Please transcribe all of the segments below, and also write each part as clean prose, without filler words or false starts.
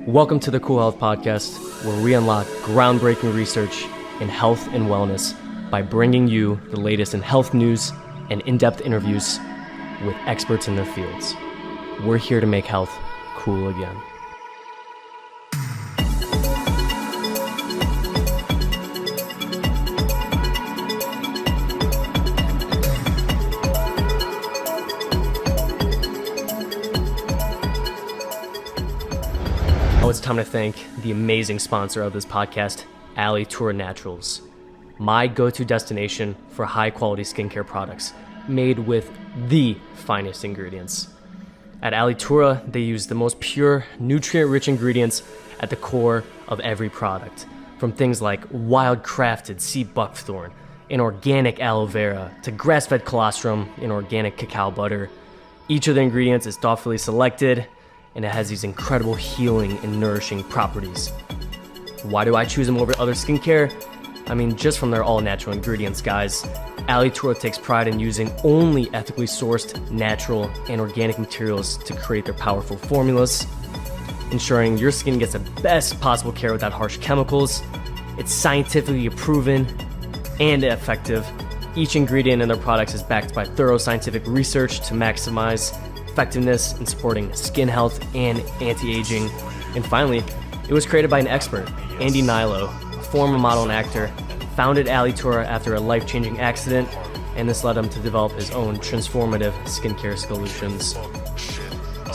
Welcome to the Cool Health Podcast, where we unlock groundbreaking research in health and wellness by bringing you the latest in health news and in-depth interviews with experts in their fields. We're here to make health cool again. It's time to thank the amazing sponsor of this podcast, Alitura Naturals, my go-to destination for high-quality skincare products made with the finest ingredients. At Alitura, they use the most pure, nutrient-rich ingredients at the core of every product, from things like wild-crafted sea buckthorn and organic aloe vera to grass-fed colostrum and organic cacao butter. Each of the ingredients is thoughtfully selected, and it has these incredible healing and nourishing properties. Why do I choose them over other skincare? I mean, just from their all-natural ingredients, guys. Alitura takes pride in using only ethically sourced, natural, and organic materials to create their powerful formulas, ensuring your skin gets the best possible care without harsh chemicals. It's scientifically proven and effective. Each ingredient in their products is backed by thorough scientific research to maximize effectiveness in supporting skin health and anti-aging. And finally, it was created by an expert, Andy Nilo, a former model and actor, founded Alitura after a life-changing accident, and this led him to develop his own transformative skincare solutions.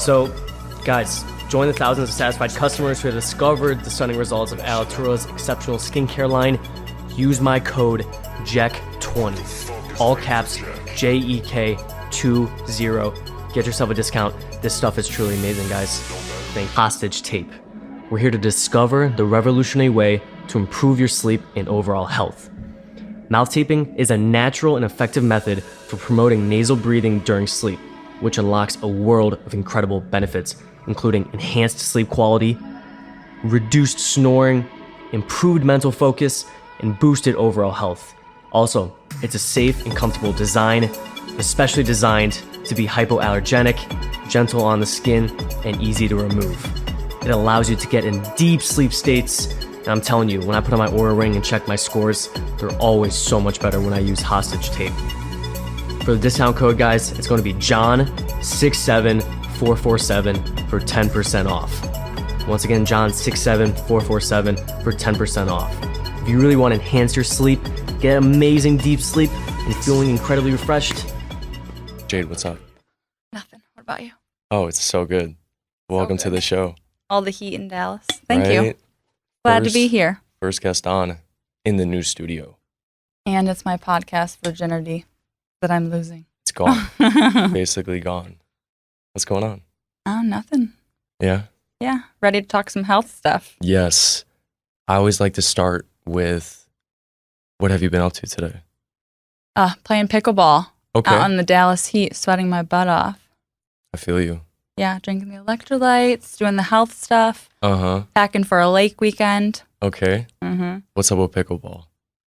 So, guys, join the thousands of satisfied customers who have discovered the stunning results of Alitura's exceptional skincare line. Use my code JEK20, all caps JEK20. Get yourself a discount. This stuff is truly amazing, guys. Thank hostage tape. We're here to discover the revolutionary way to improve your sleep and overall health. Mouth taping is a natural and effective method for promoting nasal breathing during sleep, which unlocks a world of incredible benefits, including enhanced sleep quality, reduced snoring, improved mental focus, and boosted overall health. Also, it's a safe and comfortable design, especially designed to be hypoallergenic, gentle on the skin, and easy to remove. It allows you to get in deep sleep states, and I'm telling you, when I put on my Oura Ring and check my scores, they're always so much better when I use hostage tape. For the discount code, guys, it's going to be John67447 for 10% off. Once again, John67447 for 10% off. If you really want to enhance your sleep, get amazing deep sleep, and feeling incredibly refreshed, Jade, what's up? Nothing. What about you? Oh, it's so good. Welcome to the show. All the heat in Dallas. Thank you. Glad to be here. First guest on in the new studio. And it's my podcast virginity that I'm losing. It's gone. Basically gone. What's going on? Oh, nothing. Yeah? Yeah. Ready to talk some health stuff. Yes. I always like to start with, what have you been up to today? Playing pickleball. Okay. Out on the Dallas heat, sweating my butt off. I feel you. Yeah, drinking the electrolytes, doing the health stuff. Uh-huh. Packing for a lake weekend. Okay. Mm-hmm. What's up with pickleball?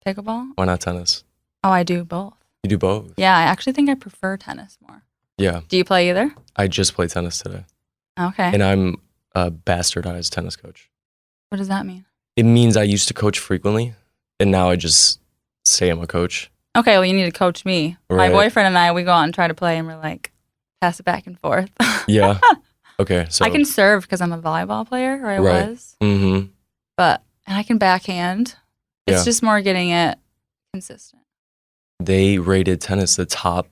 Pickleball? Why not tennis? Oh, I do both. You do both? Yeah, I actually think I prefer tennis more. Yeah. Do you play either? I just played tennis today. Okay. And I'm a bastardized tennis coach. What does that mean? It means I used to coach frequently, and now I just say I'm a coach. Okay, well, you need to coach me. Right. My boyfriend and I, we go out and try to play, and we're like, pass it back and forth. Yeah. Okay, so. I can serve because I'm a volleyball player, or I was. Mm-hmm. And I can backhand. It's just more getting it consistent. They rated tennis the top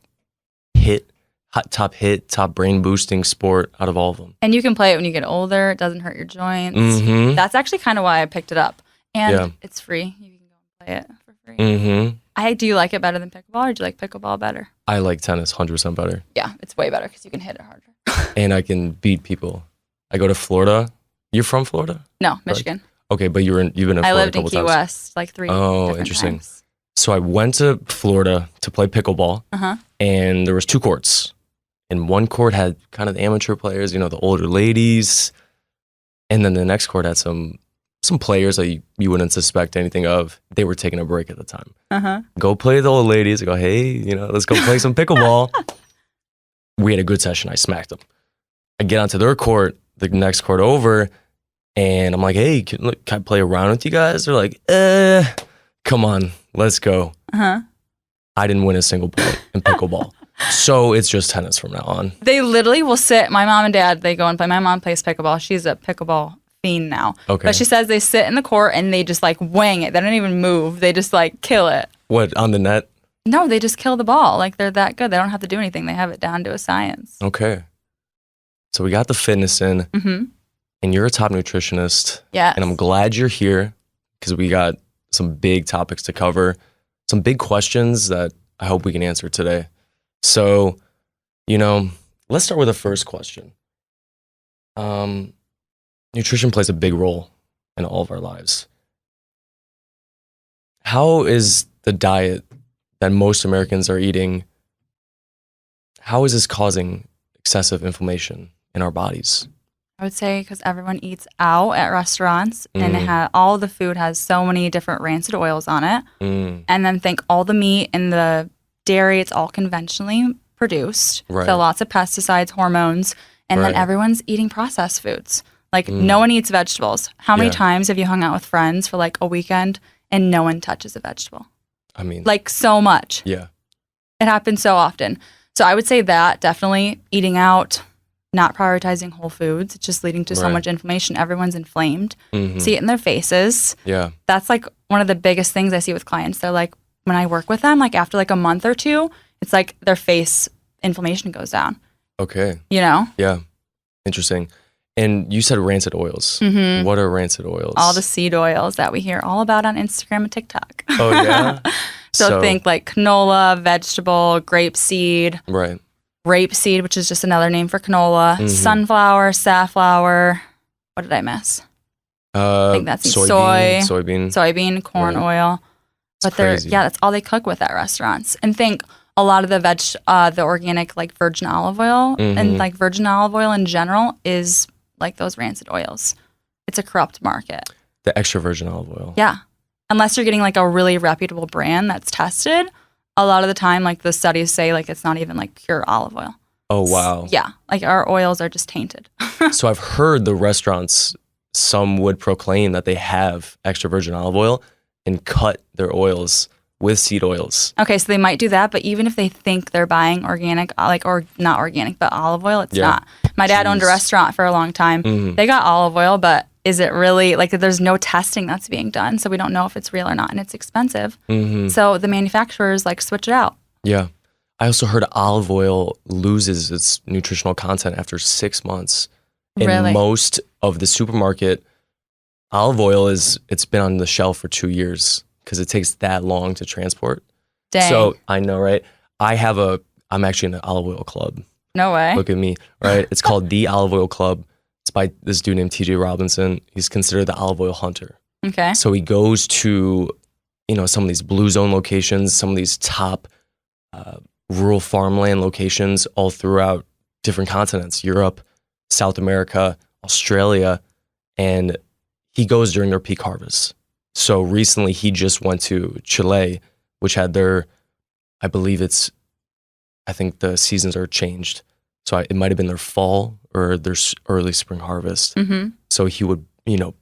brain boosting sport out of all of them. And you can play it when you get older. It doesn't hurt your joints. Mm-hmm. That's actually kind of why I picked it up. And it's free. You can go and play it for free. Mm-hmm. Do you like it better than pickleball, or do you like pickleball better? I like tennis 100% better. Yeah, it's way better because you can hit it harder. And I can beat people. I go to Florida. You're from Florida? No, Michigan. Okay, but you've been in Florida I lived a couple in Key times. West like 3 different interesting. times. So I went to Florida to play pickleball, and there was 2 courts. And one court had kind of the amateur players, the older ladies. And then the next court had some players that you wouldn't suspect anything of. They were taking a break at the time. Go play the old ladies. I go, hey, let's go play some pickleball. We had a good session. I smacked them. I get onto their court, the next court over, And I'm like, hey, can I play around with you guys? They're like, come on, let's go. Uh-huh. I didn't win a single point in pickleball. So it's just tennis from now on. They literally will sit, my mom and dad, they go and play. My mom plays pickleball. She's a pickleball fiend now. Okay. But she says they sit in the court and they just like wang it. They don't even move. They just like kill it. What, on the net? No, they just kill the ball. Like they're that good. They don't have to do anything. They have it down to a science. Okay. So we got the fitness in, and you're a top nutritionist. Yes. And I'm glad you're here because we got some big topics to cover, some big questions that I hope we can answer today. So, let's start with the first question. Nutrition plays a big role in all of our lives. How is the diet that most Americans are eating, how is this causing excessive inflammation in our bodies? I would say because everyone eats out at restaurants and all the food has so many different rancid oils on it. And then think all the meat and the dairy, it's all conventionally produced. Right. So lots of pesticides, hormones, and then everyone's eating processed foods. Like no one eats vegetables. How many times have you hung out with friends for like a weekend and no one touches a vegetable? I mean, like so much. Yeah. It happens so often. So I would say that definitely eating out, not prioritizing whole foods, it's just leading to so much inflammation. Everyone's inflamed. See it in their faces. Yeah. That's like one of the biggest things I see with clients. They're like, when I work with them, like after like a month or two, it's like their face inflammation goes down. Okay. Yeah. Interesting. And you said rancid oils. What are rancid oils? All the seed oils that we hear all about on Instagram and TikTok. Oh, yeah? So think like canola, vegetable, grapeseed. Right. Rapeseed, which is just another name for canola. Sunflower, safflower. What did I miss? I think that's soybean, corn oil. But that's all they cook with at restaurants. And think a lot of the organic like virgin olive oil and like virgin olive oil in general is like those rancid oils. It's a corrupt market. The extra virgin olive oil. Yeah. Unless you're getting like a really reputable brand that's tested, a lot of the time like the studies say like it's not even like pure olive oil. Oh, wow. Yeah. Like our oils are just tainted. So I've heard the restaurants, some would proclaim that they have extra virgin olive oil and cut their oils with seed oils. Okay, so they might do that, but even if they think they're buying organic, or not organic, but olive oil, it's not. My dad owned a restaurant for a long time. They got olive oil, but is it really, like there's no testing that's being done, so we don't know if it's real or not, and it's expensive. So the manufacturers like switch it out. Yeah. I also heard olive oil loses its nutritional content after 6 months. In most of the supermarket, olive oil it's been on the shelf for 2 years. Because it takes that long to transport. Dang. So I know, right? I'm actually in the olive oil club. No way. Look at me, right? It's called the Olive Oil Club. It's by this dude named TJ Robinson. He's considered the olive oil hunter. Okay. So he goes to, some of these blue zone locations, some of these top rural farmland locations all throughout different continents, Europe, South America, Australia, and he goes during their peak harvest. So recently he just went to Chile, which had I think the seasons are changed. So it might have been their fall or their early spring harvest. So he would,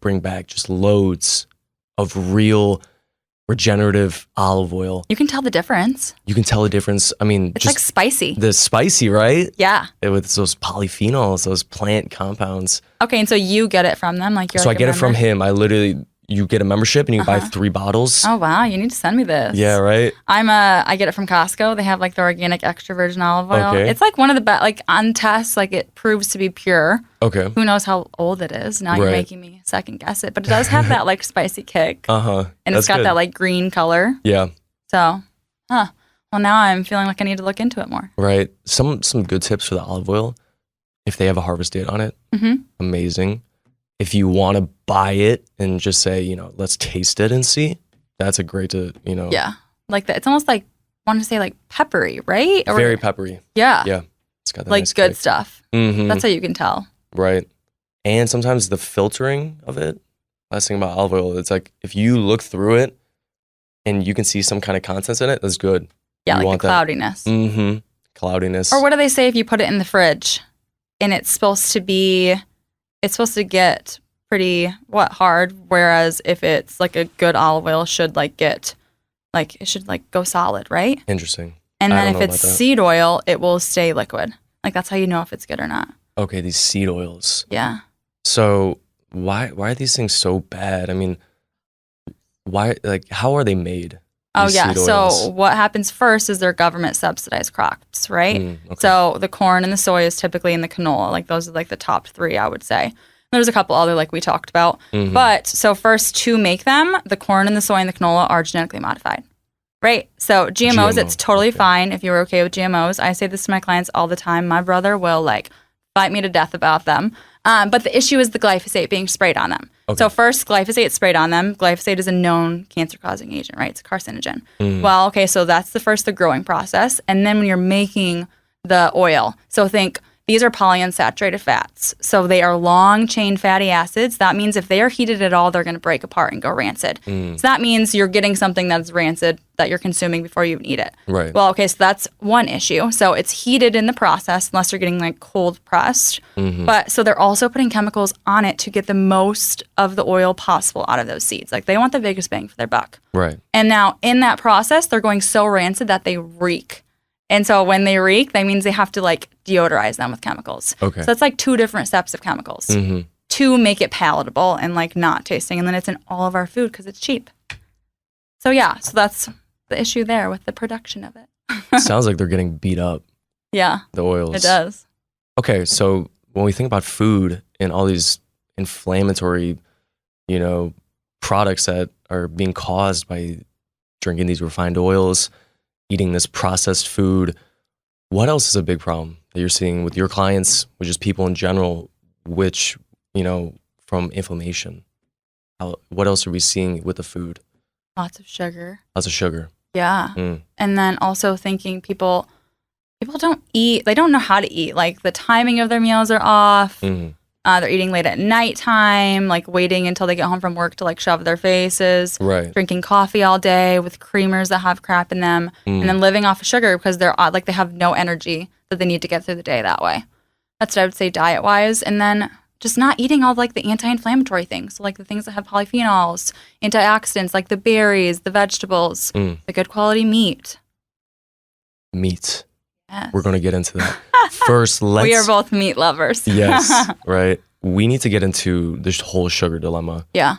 bring back just loads of real regenerative olive oil. You can tell the difference. I mean, it's like spicy. The spicy, right? Yeah. With those polyphenols, those plant compounds. Okay, and so you get it from them? Like you're so like I get it from him. You get a membership and you buy 3 bottles. Oh, wow. You need to send me this. Yeah, right? I get it from Costco. They have like the organic extra virgin olive oil. Okay. It's like one of the best, like on tests, like it proves to be pure. Okay. Who knows how old it is? Now you're making me second guess it. But it does have that like spicy kick. And it's got that like green color. Yeah. So, well, now I'm feeling like I need to look into it more. Right. Some good tips for the olive oil. If they have a harvest date on it, amazing. If you want to buy it and just say, let's taste it and see, that's a great Yeah. Like that. It's almost like, I want to say like peppery, right? Very peppery. Yeah. Yeah. It's got that like nice good kick. stuff. That's how you can tell. Right. And sometimes the filtering of it, last thing about olive oil, it's like if you look through it and you can see some kind of contents in it, that's good. Yeah, like the cloudiness. Cloudiness. Or what do they say if you put it in the fridge and it's supposed to get pretty hard. Whereas if it's like a good olive oil should it should go solid, right? Interesting. And then if it's seed oil, it will stay liquid. Like that's how you know if it's good or not. Okay, these seed oils. Yeah. So why are these things so bad? I mean, how are they made? Oh yeah. So what happens first is they're government subsidized crops, right? Okay. So the corn and the soy is typically in the canola. Like those are like the top 3, I would say. There's a couple other like we talked about. Mm-hmm. But so first to make them, the corn and the soy and the canola are genetically modified. Right. So GMOs, it's totally fine if you're okay with GMOs. I say this to my clients all the time. My brother will fight me to death about them. But the issue is the glyphosate being sprayed on them. Okay. So first, glyphosate sprayed on them. Glyphosate is a known cancer-causing agent, right? It's a carcinogen. Mm. Well, okay, so that's the growing process. And then when you're making the oil, so think these are polyunsaturated fats. So they are long-chain fatty acids. That means if they are heated at all, they're going to break apart and go rancid. Mm. So that means you're getting something that's rancid that you're consuming before you even eat it. Right. Well, okay, so that's one issue. So it's heated in the process unless you're getting cold pressed. Mm-hmm. But so they're also putting chemicals on it to get the most of the oil possible out of those seeds. Like they want the biggest bang for their buck. Right. And now in that process, they're going so rancid that they reek. And so when they reek, that means they have to deodorize them with chemicals. Okay. So that's 2 different steps of chemicals to make it palatable and not tasting. And then it's in all of our food because it's cheap. So yeah, so that's the issue there with the production of it. Sounds like they're getting beat up. Yeah. The oils. It does. Okay, so when we think about food and all these inflammatory, products that are being caused by drinking these refined oils, eating this processed food, what else is a big problem that you're seeing with your clients, with just people in general, which, from inflammation? What else are we seeing with the food? Lots of sugar. Lots of sugar. Yeah. Mm. And then also thinking people don't eat, they don't know how to eat. The timing of their meals are off. Mm. They're eating late at nighttime, waiting until they get home from work to shove their faces. Right. Drinking coffee all day with creamers that have crap in them, and then living off of sugar because they're they have no energy that they need to get through the day that way. That's what I would say diet wise, and then just not eating all the anti-inflammatory things, so the things that have polyphenols, antioxidants, the berries, the vegetables, the good quality meat. Meat. Yes. We're going to get into that. First, we are both meat lovers. Yes, right. We need to get into this whole sugar dilemma. Yeah.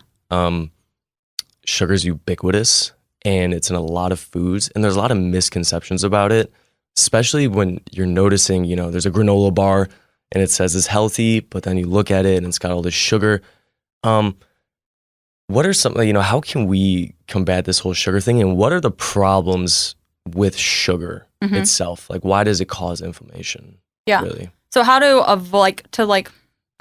Sugar's ubiquitous, and it's in a lot of foods, and there's a lot of misconceptions about it, especially when you're noticing, there's a granola bar, and it says it's healthy, but then you look at it, and it's got all this sugar. What are some, how can we combat this whole sugar thing, and what are the problems with sugar itself? Why does it cause inflammation? Yeah. Really? So how to avoid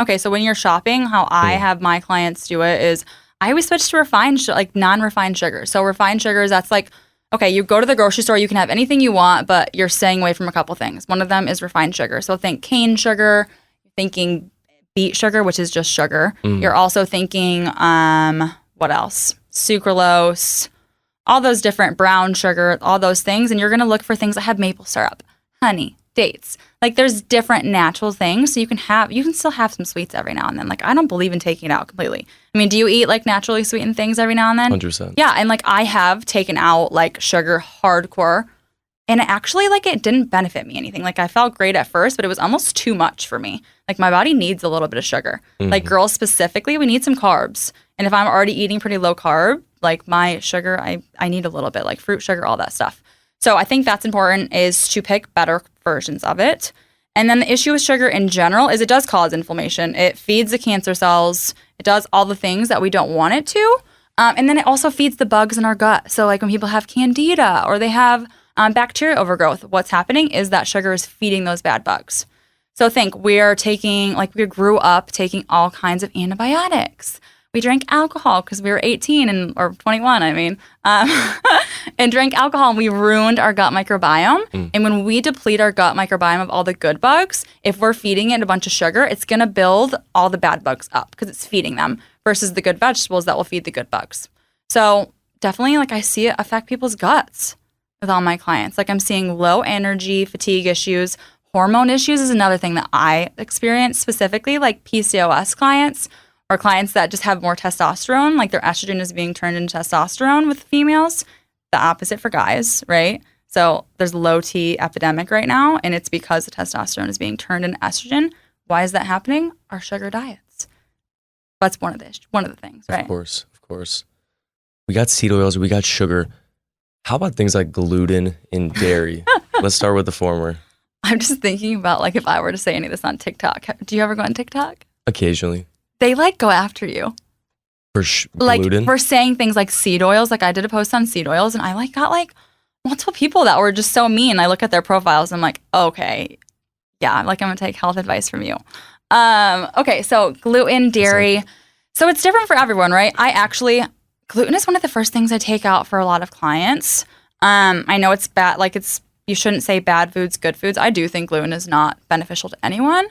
okay, so when you're shopping, how I have my clients do it is I always switch to refined, non-refined sugar. So refined sugars, that's okay, you go to the grocery store, you can have anything you want, but you're staying away from a couple things. One of them is refined sugar. So think cane sugar, thinking beet sugar, which is just sugar. You're also thinking, what else? Sucralose, all those different brown sugar, all those things. And you're going to look for things that have maple syrup, honey, dates. There's different natural things. So you can still have some sweets every now and then. I don't believe in taking it out completely. I mean, do you eat naturally sweetened things every now and then? 100%. Yeah. And I have taken out sugar hardcore. And actually, it didn't benefit me anything. I felt great at first, but it was almost too much for me. My body needs a little bit of sugar. Girls specifically, we need some carbs. And if I'm already eating pretty low carb, my sugar, I need a little bit, fruit sugar, all that stuff. So I think that's important, is to pick better versions of it. And then the issue with sugar in general is it does cause inflammation. It feeds the cancer cells. It does all the things that we don't want it to. And then it also feeds the bugs in our gut. So when people have candida or they have bacteria overgrowth, what's happening is that sugar is feeding those bad bugs. So think we're taking, we grew up taking all kinds of antibiotics. We drank alcohol because we were 18 or 21, and drank alcohol, and we ruined our gut microbiome. And when we deplete our gut microbiome of all the good bugs, if we're feeding it a bunch of sugar, it's going to build all the bad bugs up because it's feeding them versus the good vegetables that will feed the good bugs. So definitely, I see it affect people's guts with all my clients. I'm seeing low energy, fatigue issues, hormone issues is another thing that I experience specifically, PCOS clients. or clients that just have more testosterone, like their estrogen is being turned into testosterone with females, the opposite for guys, right? So there's low T epidemic right now, and it's because the testosterone is being turned into estrogen. Why is that happening? Our sugar diets. That's one of the things, right? Of course. We got seed oils, we got sugar. How about things like gluten and dairy? Let's start with the former. I'm just thinking about like if I were to say any of this on TikTok. Do you ever go on TikTok? Occasionally. They like go after you. For gluten? Like for saying things like seed oils. Like I did a post on seed oils and I like got like multiple people that were just so mean. I look at their profiles and I'm like, okay, yeah, like I'm gonna take health advice from you. Okay, so gluten, dairy. So it's different for everyone, right? Gluten is one of the first things I take out for a lot of clients. I know it's bad, you shouldn't say bad foods, good foods. I do think gluten is not beneficial to anyone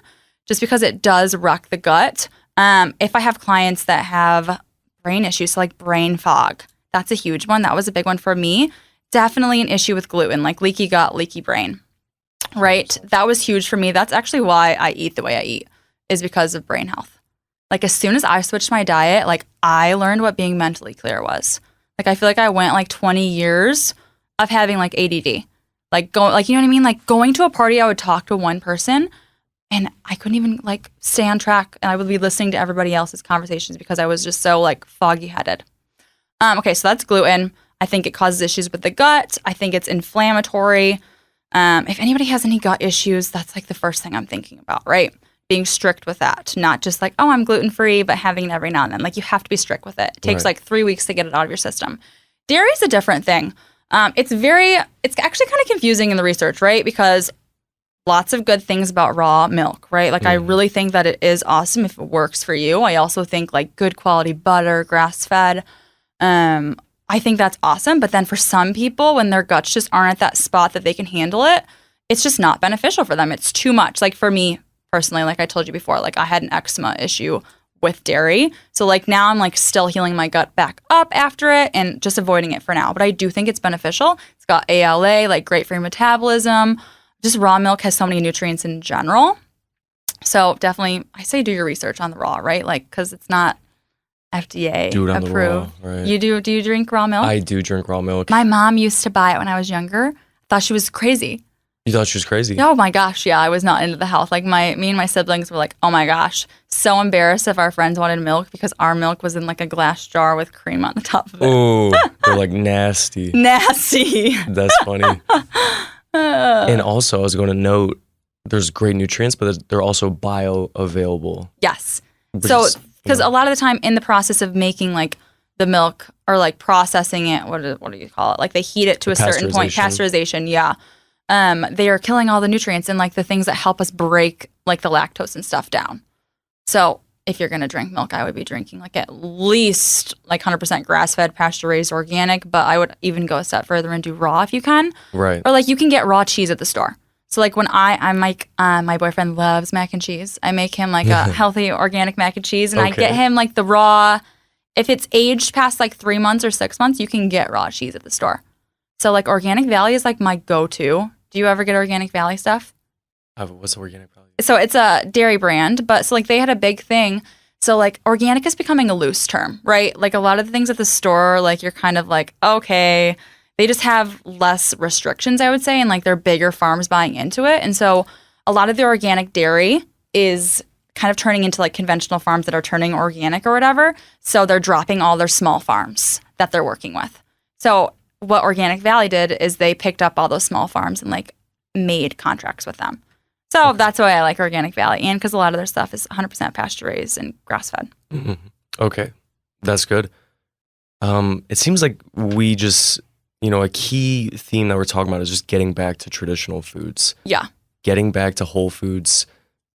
just because it does wreck the gut. If I have clients that have brain issues, so like brain fog, that's a huge one. That was a big one for me. Definitely an issue with gluten, like leaky gut, leaky brain, right? That was huge for me. That's actually why I eat the way I eat, is because of brain health. Like as soon as I switched my diet, like I learned what being mentally clear was. Like I feel like I went like 20 years of having like ADD. Like you know what I mean? Like going to a party, I would talk to one person and I couldn't even like stay on track, and I would be listening to everybody else's conversations because I was just so like foggy headed. Okay, so that's gluten. I think it causes issues with the gut. I think it's inflammatory. If anybody has any gut issues, that's like the first thing I'm thinking about, right? Being strict with that, not just like, oh, I'm gluten-free, but having it every now and then. Like you have to be strict with it. It takes like 3 weeks to get it out of your system. Dairy is a different thing. It's actually kind of confusing in the research, right? Because lots of good things about raw milk, right? Like I really think that it is awesome if it works for you. I also think like good quality butter, grass-fed. I think that's awesome. But then for some people, when their guts just aren't at that spot that they can handle it, it's just not beneficial for them. It's too much. Like for me personally, like I told you before, like I had an eczema issue with dairy. So like now I'm like still healing my gut back up after it and just avoiding it for now. But I do think it's beneficial. It's got ALA, like great for your metabolism. Just raw milk has so many nutrients in general. So definitely, I say do your research on the raw, right? Like, because it's not FDA approved. Raw, right. You do? Do you drink raw milk? I do drink raw milk. My mom used to buy it when I was younger. Thought she was crazy. You thought she was crazy? Oh my gosh, yeah. I was not into the health. Like me and my siblings were like, oh my gosh, so embarrassed if our friends wanted milk because our milk was in like a glass jar with cream on the top of it. Oh, they're like nasty. Nasty. That's funny. And also, I was going to note, there's great nutrients, but they're also bioavailable. Yes. So, because a lot of the time in the process of making like the milk or like processing it, what do you call it? Like they heat it to a certain point, pasteurization, yeah. They are killing all the nutrients and like the things that help us break like the lactose and stuff down. So if you're going to drink milk, I would be drinking like at least like 100% grass-fed, pasture-raised, organic, but I would even go a step further and do raw if you can. Right. Or like you can get raw cheese at the store. So like when I'm like, my boyfriend loves mac and cheese. I make him like a healthy organic mac and cheese and I get him like the raw, if it's aged past like 3 months or 6 months, you can get raw cheese at the store. So like Organic Valley is like my go-to. Do you ever get Organic Valley stuff? What's Organic Valley? So it's a dairy brand, but so like they had a big thing. So like organic is becoming a loose term, right? Like a lot of the things at the store, like you're kind of like, okay, they just have less restrictions, I would say, and like they're bigger farms buying into it. And so a lot of the organic dairy is kind of turning into like conventional farms that are turning organic or whatever. So they're dropping all their small farms that they're working with. So what Organic Valley did is they picked up all those small farms and like made contracts with them. So that's why I like Organic Valley, and because a lot of their stuff is 100% pasture raised and grass fed. Mm-hmm. Okay, that's good. It seems like we just, a key theme that we're talking about is just getting back to traditional foods. Yeah. Getting back to whole foods,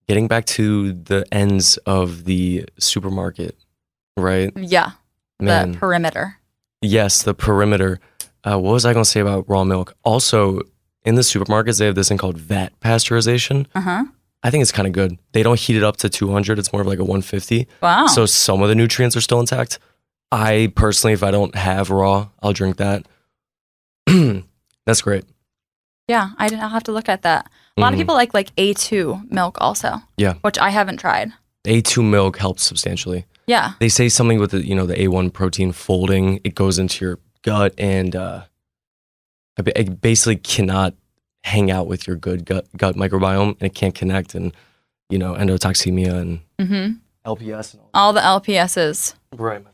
getting back to the ends of the supermarket, right? Yeah. Man. The perimeter. Yes, the perimeter. What was I going to say about raw milk? Also, in the supermarkets, they have this thing called vat pasteurization. Uh-huh. I think it's kind of good. They don't heat it up to 200. It's more of like a 150. Wow. So some of the nutrients are still intact. I personally, if I don't have raw, I'll drink that. That's great. Yeah, I'll have to look at that. A lot of people like A2 milk also. Yeah. Which I haven't tried. A2 milk helps substantially. Yeah. They say something with the A1 protein folding, it goes into your gut and it basically cannot hang out with your good gut microbiome, and it can't connect, and endotoxemia and LPS and all the LPSs. Right.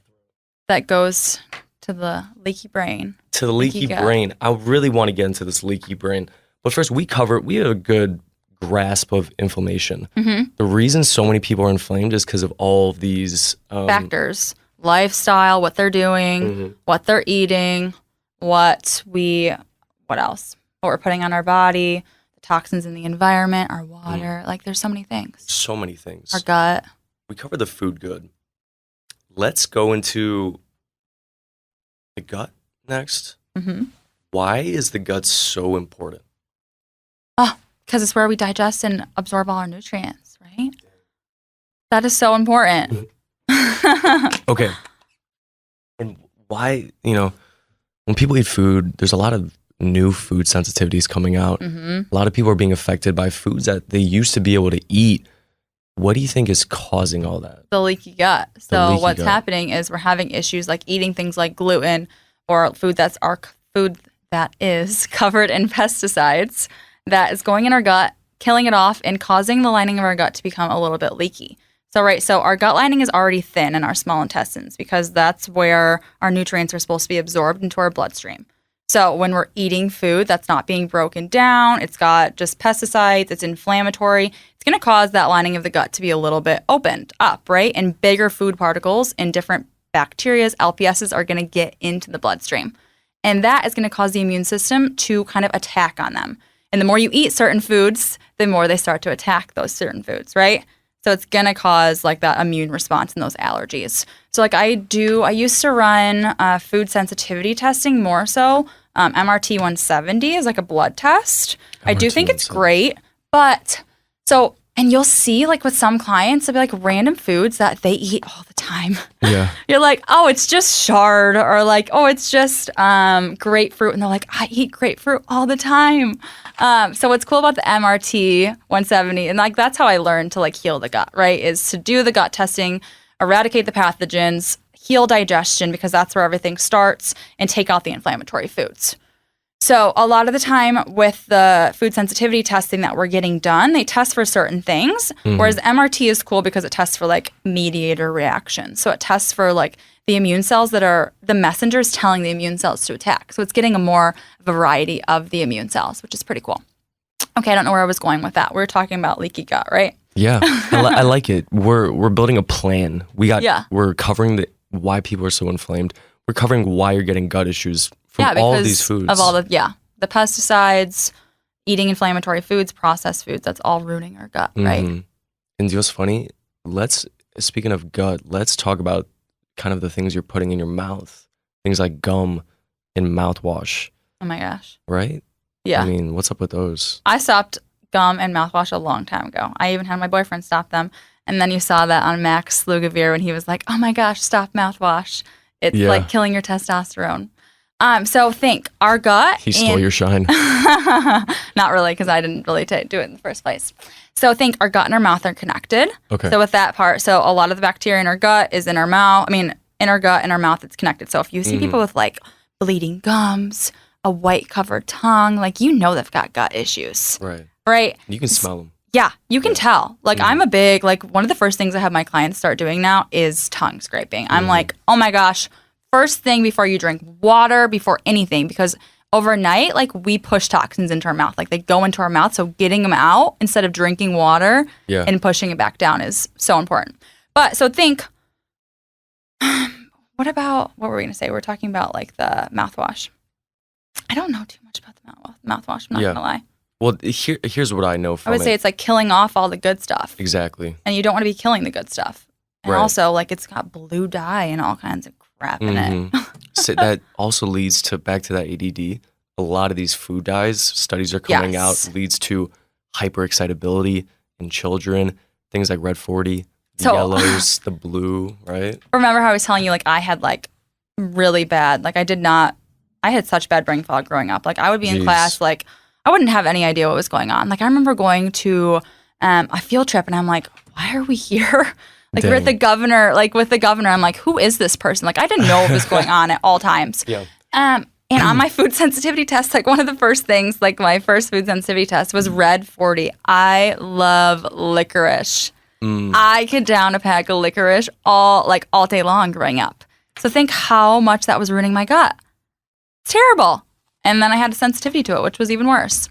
That goes to the leaky brain. To the leaky brain. I really want to get into this leaky brain. But first, we have a good grasp of inflammation. The reason so many people are inflamed is because of all of these factors. Lifestyle, what they're doing, what they're eating, what else? What we're putting on our body, the toxins in the environment, our water. Like, there's so many things. So many things. Our gut. We covered the food good. Let's go into the gut next. Why is the gut so important? Oh, because it's where we digest and absorb all our nutrients, right? That is so important. Okay. And why, when people eat food, there's a lot of new food sensitivities coming out. A lot of people are being affected by foods that they used to be able to eat. What do you think is causing all that? The leaky gut. So what's happening is we're having issues like eating things like gluten or food that is covered in pesticides that is going in our gut, killing it off, and causing the lining of our gut to become a little bit leaky. So our gut lining is already thin in our small intestines because that's where our nutrients are supposed to be absorbed into our bloodstream. So when we're eating food that's not being broken down, it's got just pesticides, it's inflammatory, it's going to cause that lining of the gut to be a little bit opened up, right? And bigger food particles and different bacterias, LPSs, are going to get into the bloodstream. And that is going to cause the immune system to kind of attack on them. And the more you eat certain foods, the more they start to attack those certain foods, right? So it's going to cause like that immune response and those allergies. So like I used to run food sensitivity testing more so. MRT 170 is like a blood test. I do think it's great, but and you'll see like with some clients, it'll be like random foods that they eat all the time. Yeah. You're like, oh, it's just chard, or like, oh, it's just grapefruit. And they're like, I eat grapefruit all the time. So what's cool about the MRT 170, and like that's how I learned to like heal the gut, right? Is to do the gut testing, eradicate the pathogens, heal digestion, because that's where everything starts, and take out the inflammatory foods. So a lot of the time with the food sensitivity testing that we're getting done, they test for certain things, whereas the MRT is cool because it tests for like mediator reactions. So it tests for like the immune cells that are the messengers telling the immune cells to attack. So it's getting a more variety of the immune cells, which is pretty cool. Okay, I don't know where I was going with that. We were talking about leaky gut, right? Yeah, I like it. We're building a plan. We're covering why people are so inflamed. We're covering why you're getting gut issues from all of these foods. Of all the pesticides, eating inflammatory foods, processed foods, that's all ruining our gut, right? And you know what's funny? Speaking of gut, let's talk about kind of the things you're putting in your mouth. Things like gum and mouthwash. Oh my gosh. Right? Yeah. I mean, what's up with those? I stopped gum and mouthwash a long time ago. I even had my boyfriend stop them. And then you saw that on Max Lugavere when he was like, oh my gosh, stop mouthwash. It's like killing your testosterone. So think our gut. He stole your shine. Not really, because I didn't really do it in the first place. So think our gut and our mouth are connected. Okay. So with that part, so a lot of the bacteria in our gut is in our mouth. In our gut and our mouth, it's connected. So if you see people with like bleeding gums, a white covered tongue, like they've got gut issues. Right. You can smell them. Yeah, you can tell. Like I'm a big, like one of the first things I have my clients start doing now is tongue scraping. I'm like, oh my gosh, first thing before you drink water, before anything, because overnight, like we push toxins into our mouth. Like they go into our mouth. So getting them out instead of drinking water and pushing it back down is so important. But so think, what were we going to say? We're talking about like the mouthwash. I don't know too much about the mouthwash. I'm not going to lie. Well, here's what I know from it. I would say it's like killing off all the good stuff. Exactly. And you don't want to be killing the good stuff. And also, like, it's got blue dye and all kinds of crap in it. So that also leads back to that ADD. A lot of these food dyes, studies are coming out, leads to hyperexcitability in children. Things like red 40, the yellows, the blue, right? Remember how I was telling you, like, I had, like, really bad, like, I had such bad brain fog growing up. Like, I would be in class, like, I wouldn't have any idea what was going on. Like I remember going to a field trip and I'm like, why are we here? Like we're at the governor, like with the governor, I'm like, who is this person? Like I didn't know what was going on at all times. Yeah. And on my food sensitivity test, like one of the first things, like my first food sensitivity test was red 40. I love licorice. I could down a pack of licorice all day long growing up. So think how much that was ruining my gut. It's terrible. And then I had a sensitivity to it, which was even worse.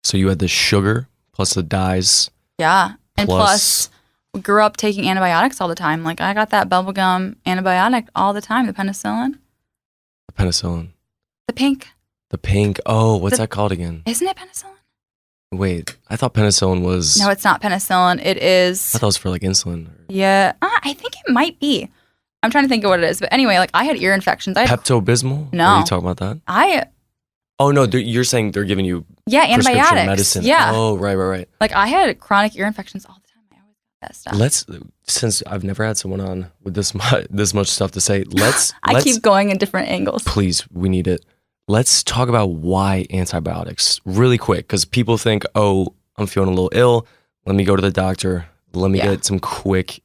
So you had the sugar plus the dyes. Yeah. And plus we grew up taking antibiotics all the time. Like I got that bubblegum antibiotic all the time, the penicillin. The penicillin. The pink. The pink. Oh, what's that called again? Isn't it penicillin? Wait, I thought penicillin was... No, it's not penicillin. It is... I thought it was for like insulin. Yeah. I think it might be. I'm trying to think of what it is. But anyway, like I had ear infections. Pepto-Bismol? No. Are you talking about that? Oh, no, you're saying they're giving you antibiotics. Medicine. Yeah. Oh, right. Like I had chronic ear infections all the time. I always got that stuff. Since I've never had someone on with this much stuff to say, let's keep going in different angles. Please, we need it. Let's talk about why antibiotics really quick, because people think, oh, I'm feeling a little ill. Let me go to the doctor. Let me get some quick.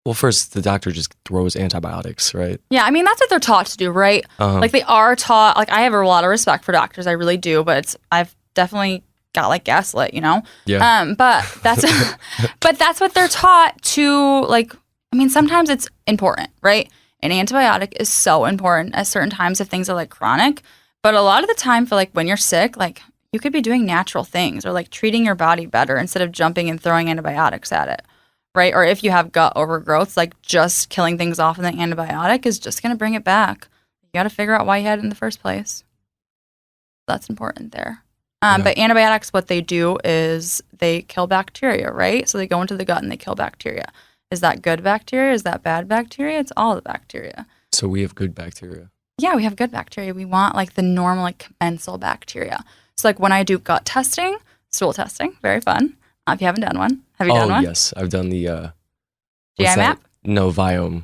Well, first, the doctor just throws antibiotics, right? Yeah, I mean, that's what they're taught to do, right? Like they are taught, like I have a lot of respect for doctors. I really do, but I've definitely got like gaslit, you know? Yeah. But that's what they're taught to, like, I mean, sometimes it's important, right? An antibiotic is so important at certain times if things are like chronic. But a lot of the time for like when you're sick, like you could be doing natural things or like treating your body better instead of jumping and throwing antibiotics at it. Right? Or if you have gut overgrowth, like just killing things off with an antibiotic is just going to bring it back. You got to figure out why you had it in the first place. That's important there. But antibiotics, what they do is they kill bacteria, right? So they go into the gut and they kill bacteria. Is that good bacteria? Is that bad bacteria? It's all the bacteria. So we have good bacteria. Yeah, we have good bacteria. We want like the normal, like commensal bacteria. So like when I do gut testing, stool testing, very fun. If you haven't done one, have you done one? Oh, yes. I've done the... GI map? No, Viome.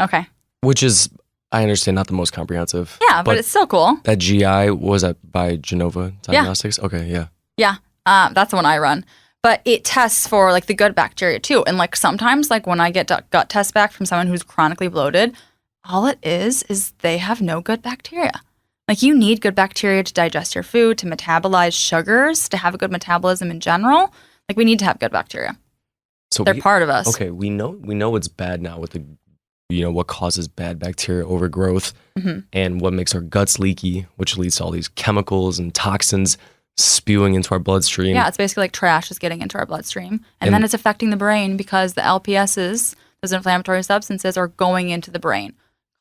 Okay. Which is, I understand, not the most comprehensive. Yeah, but it's still cool. That GI, was that by Genova Diagnostics? Yeah. Okay, yeah. Yeah, that's the one I run. But it tests for like the good bacteria too. And like sometimes like when I get gut tests back from someone who's chronically bloated, all it is they have no good bacteria. Like you need good bacteria to digest your food, to metabolize sugars, to have a good metabolism in general. Like we need to have good bacteria. So they're part of us. Okay, we know what's bad now with the, what causes bad bacteria overgrowth and what makes our guts leaky, which leads to all these chemicals and toxins spewing into our bloodstream. Yeah, it's basically like trash is getting into our bloodstream. And then it's affecting the brain because the LPSs, those inflammatory substances, are going into the brain,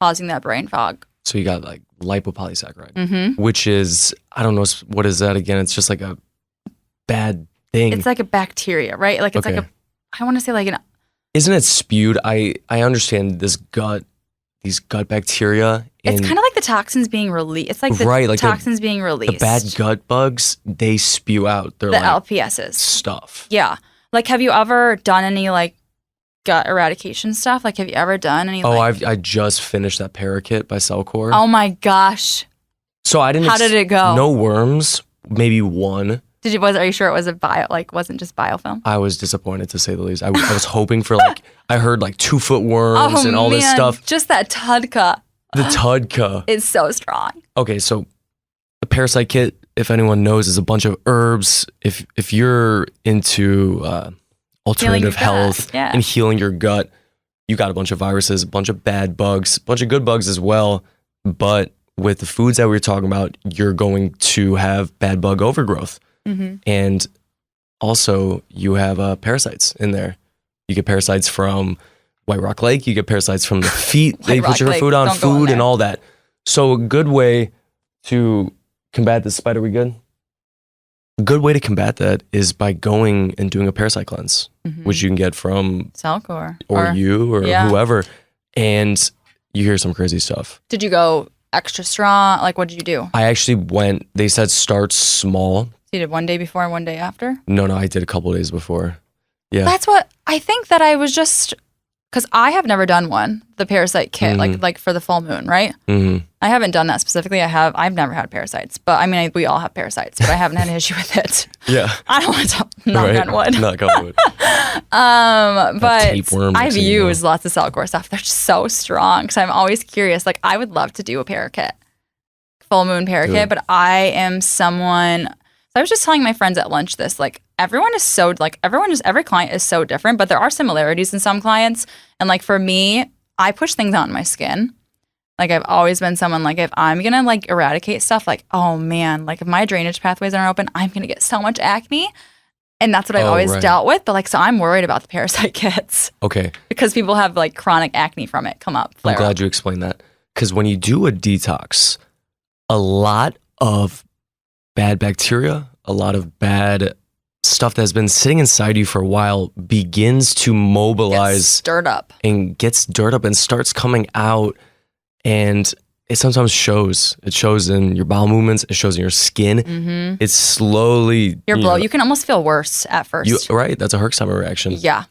causing that brain fog. So you got like lipopolysaccharide, which is, I don't know, what is that again? It's just like a bad thing. It's like a bacteria, right? Like it's like I want to say like an... Isn't it spewed? I understand these gut bacteria. It's kind of like the toxins being released. It's like the toxins being released. The bad gut bugs, they spew out their LPSs stuff. Yeah. Like have you ever done any like gut eradication stuff? Like have you ever done any I just finished that Paracit by Cellcore. Oh my gosh. So I didn't... How did it go? No worms, maybe one. Are you sure it was wasn't just biofilm? I was disappointed to say the least. I was hoping for I heard 2-foot worms and all this stuff. Just that Tudka. The Tudka is so strong. Okay, so the Parasite Kit, if anyone knows, is a bunch of herbs. If you're into alternative health and healing your gut, you got a bunch of viruses, a bunch of bad bugs, a bunch of good bugs as well. But with the foods that we were talking about, you're going to have bad bug overgrowth. And also you have parasites in there. You get parasites from White Rock Lake. You get parasites from the feet. They put your food on food and all that. So a good way to combat this, Spider, we good? A good way to combat that is by going and doing a parasite cleanse, which you can get from Cellcore or whoever. And you hear some crazy stuff. Did you go extra strong? Like, what did you do? I actually went, they said start small. You did one day before and one day after? No, I did a couple of days before. Yeah. That's what I think that I was just because I have never done one, the parasite kit, like for the full moon, right? Mm-hmm. I haven't done that specifically. I've never had parasites, but I mean, we all have parasites, but I haven't had an issue with it. Yeah. I don't want to knock on wood. Knock on wood. But I've used lots of Cellcore stuff. They're just so strong. So I'm always curious. Like, I would love to do a parakit, full moon parakit, but I am someone. So I was just telling my friends at lunch this, like, every client is so different, but there are similarities in some clients. And like for me, I push things on my skin. Like I've always been someone like if I'm going to like eradicate stuff, like, oh man, like if my drainage pathways aren't open, I'm going to get so much acne. And that's what I've always dealt with. But like, so I'm worried about the parasite kits. Okay. Because people have like chronic acne from it come up. I'm glad you explained that. Because when you do a detox, a lot of bad bacteria, a lot of bad stuff that's been sitting inside you for a while begins to mobilize. Gets stirred up and starts coming out. And it sometimes shows. It shows in your bowel movements. It shows in your skin. Mm-hmm. It's slowly. You can almost feel worse at first. Right? That's a Herxheimer reaction. Yeah.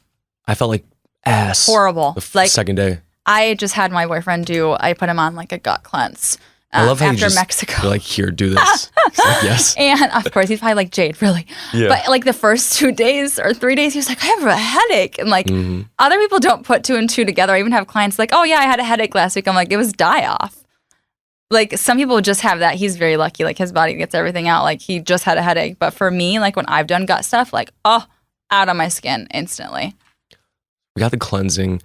I felt like ass. Horrible. The second day. I just had my boyfriend I put him on like a gut cleanse. I love how after Mexico. You're like, here, do this. He's like, yes. And of course, he's probably like, Jade, really? Yeah. But like the first 2 days or 3 days, he was like, I have a headache. And like other people don't put 2 and 2 together. I even have clients like, oh yeah, I had a headache last week. I'm like, it was die-off. Like some people just have that. He's very lucky. Like his body gets everything out. Like he just had a headache. But for me, like when I've done gut stuff, like, out of my skin instantly. We got the cleansing.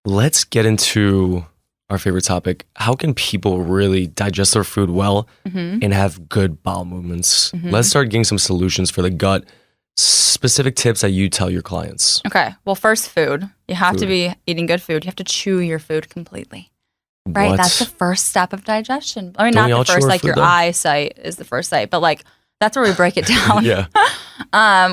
Let's get into our favorite topic. How can people really digest their food well and have good bowel movements? Let's start getting some solutions for the gut. Specific tips that you tell your clients. Okay. Well, first, food. You have to be eating good food. You have to chew your food completely. Right? What? That's the first step of digestion. I mean, not the first, like your eyesight is the first sight, but like that's where we break it down. Yeah.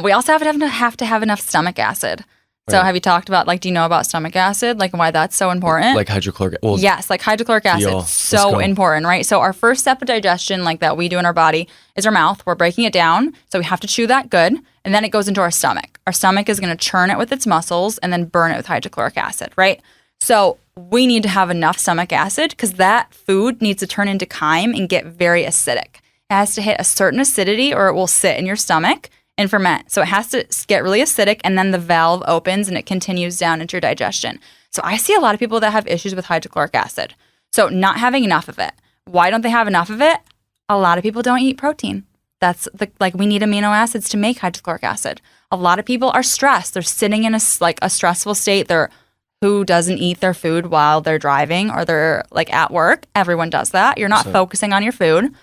We also have to have enough stomach acid. So have you talked about, like, do you know about stomach acid, like why that's so important? Like hydrochloric acid? Yes, like hydrochloric acid, so important, right? So our first step of digestion, like that we do in our body, is our mouth. We're breaking it down, so we have to chew that good, and then it goes into our stomach. Our stomach is going to churn it with its muscles and then burn it with hydrochloric acid, right? So we need to have enough stomach acid because that food needs to turn into chyme and get very acidic. It has to hit a certain acidity or it will sit in your stomach and ferment. So it has to get really acidic and then the valve opens and it continues down into your digestion. So I see a lot of people that have issues with hydrochloric acid. So not having enough of it. Why don't they have enough of it? A lot of people don't eat protein. That's we need amino acids to make hydrochloric acid. A lot of people are stressed. They're sitting in a stressful state. Who doesn't eat their food while they're driving or they're like at work? Everyone does that. You're not focusing on your food.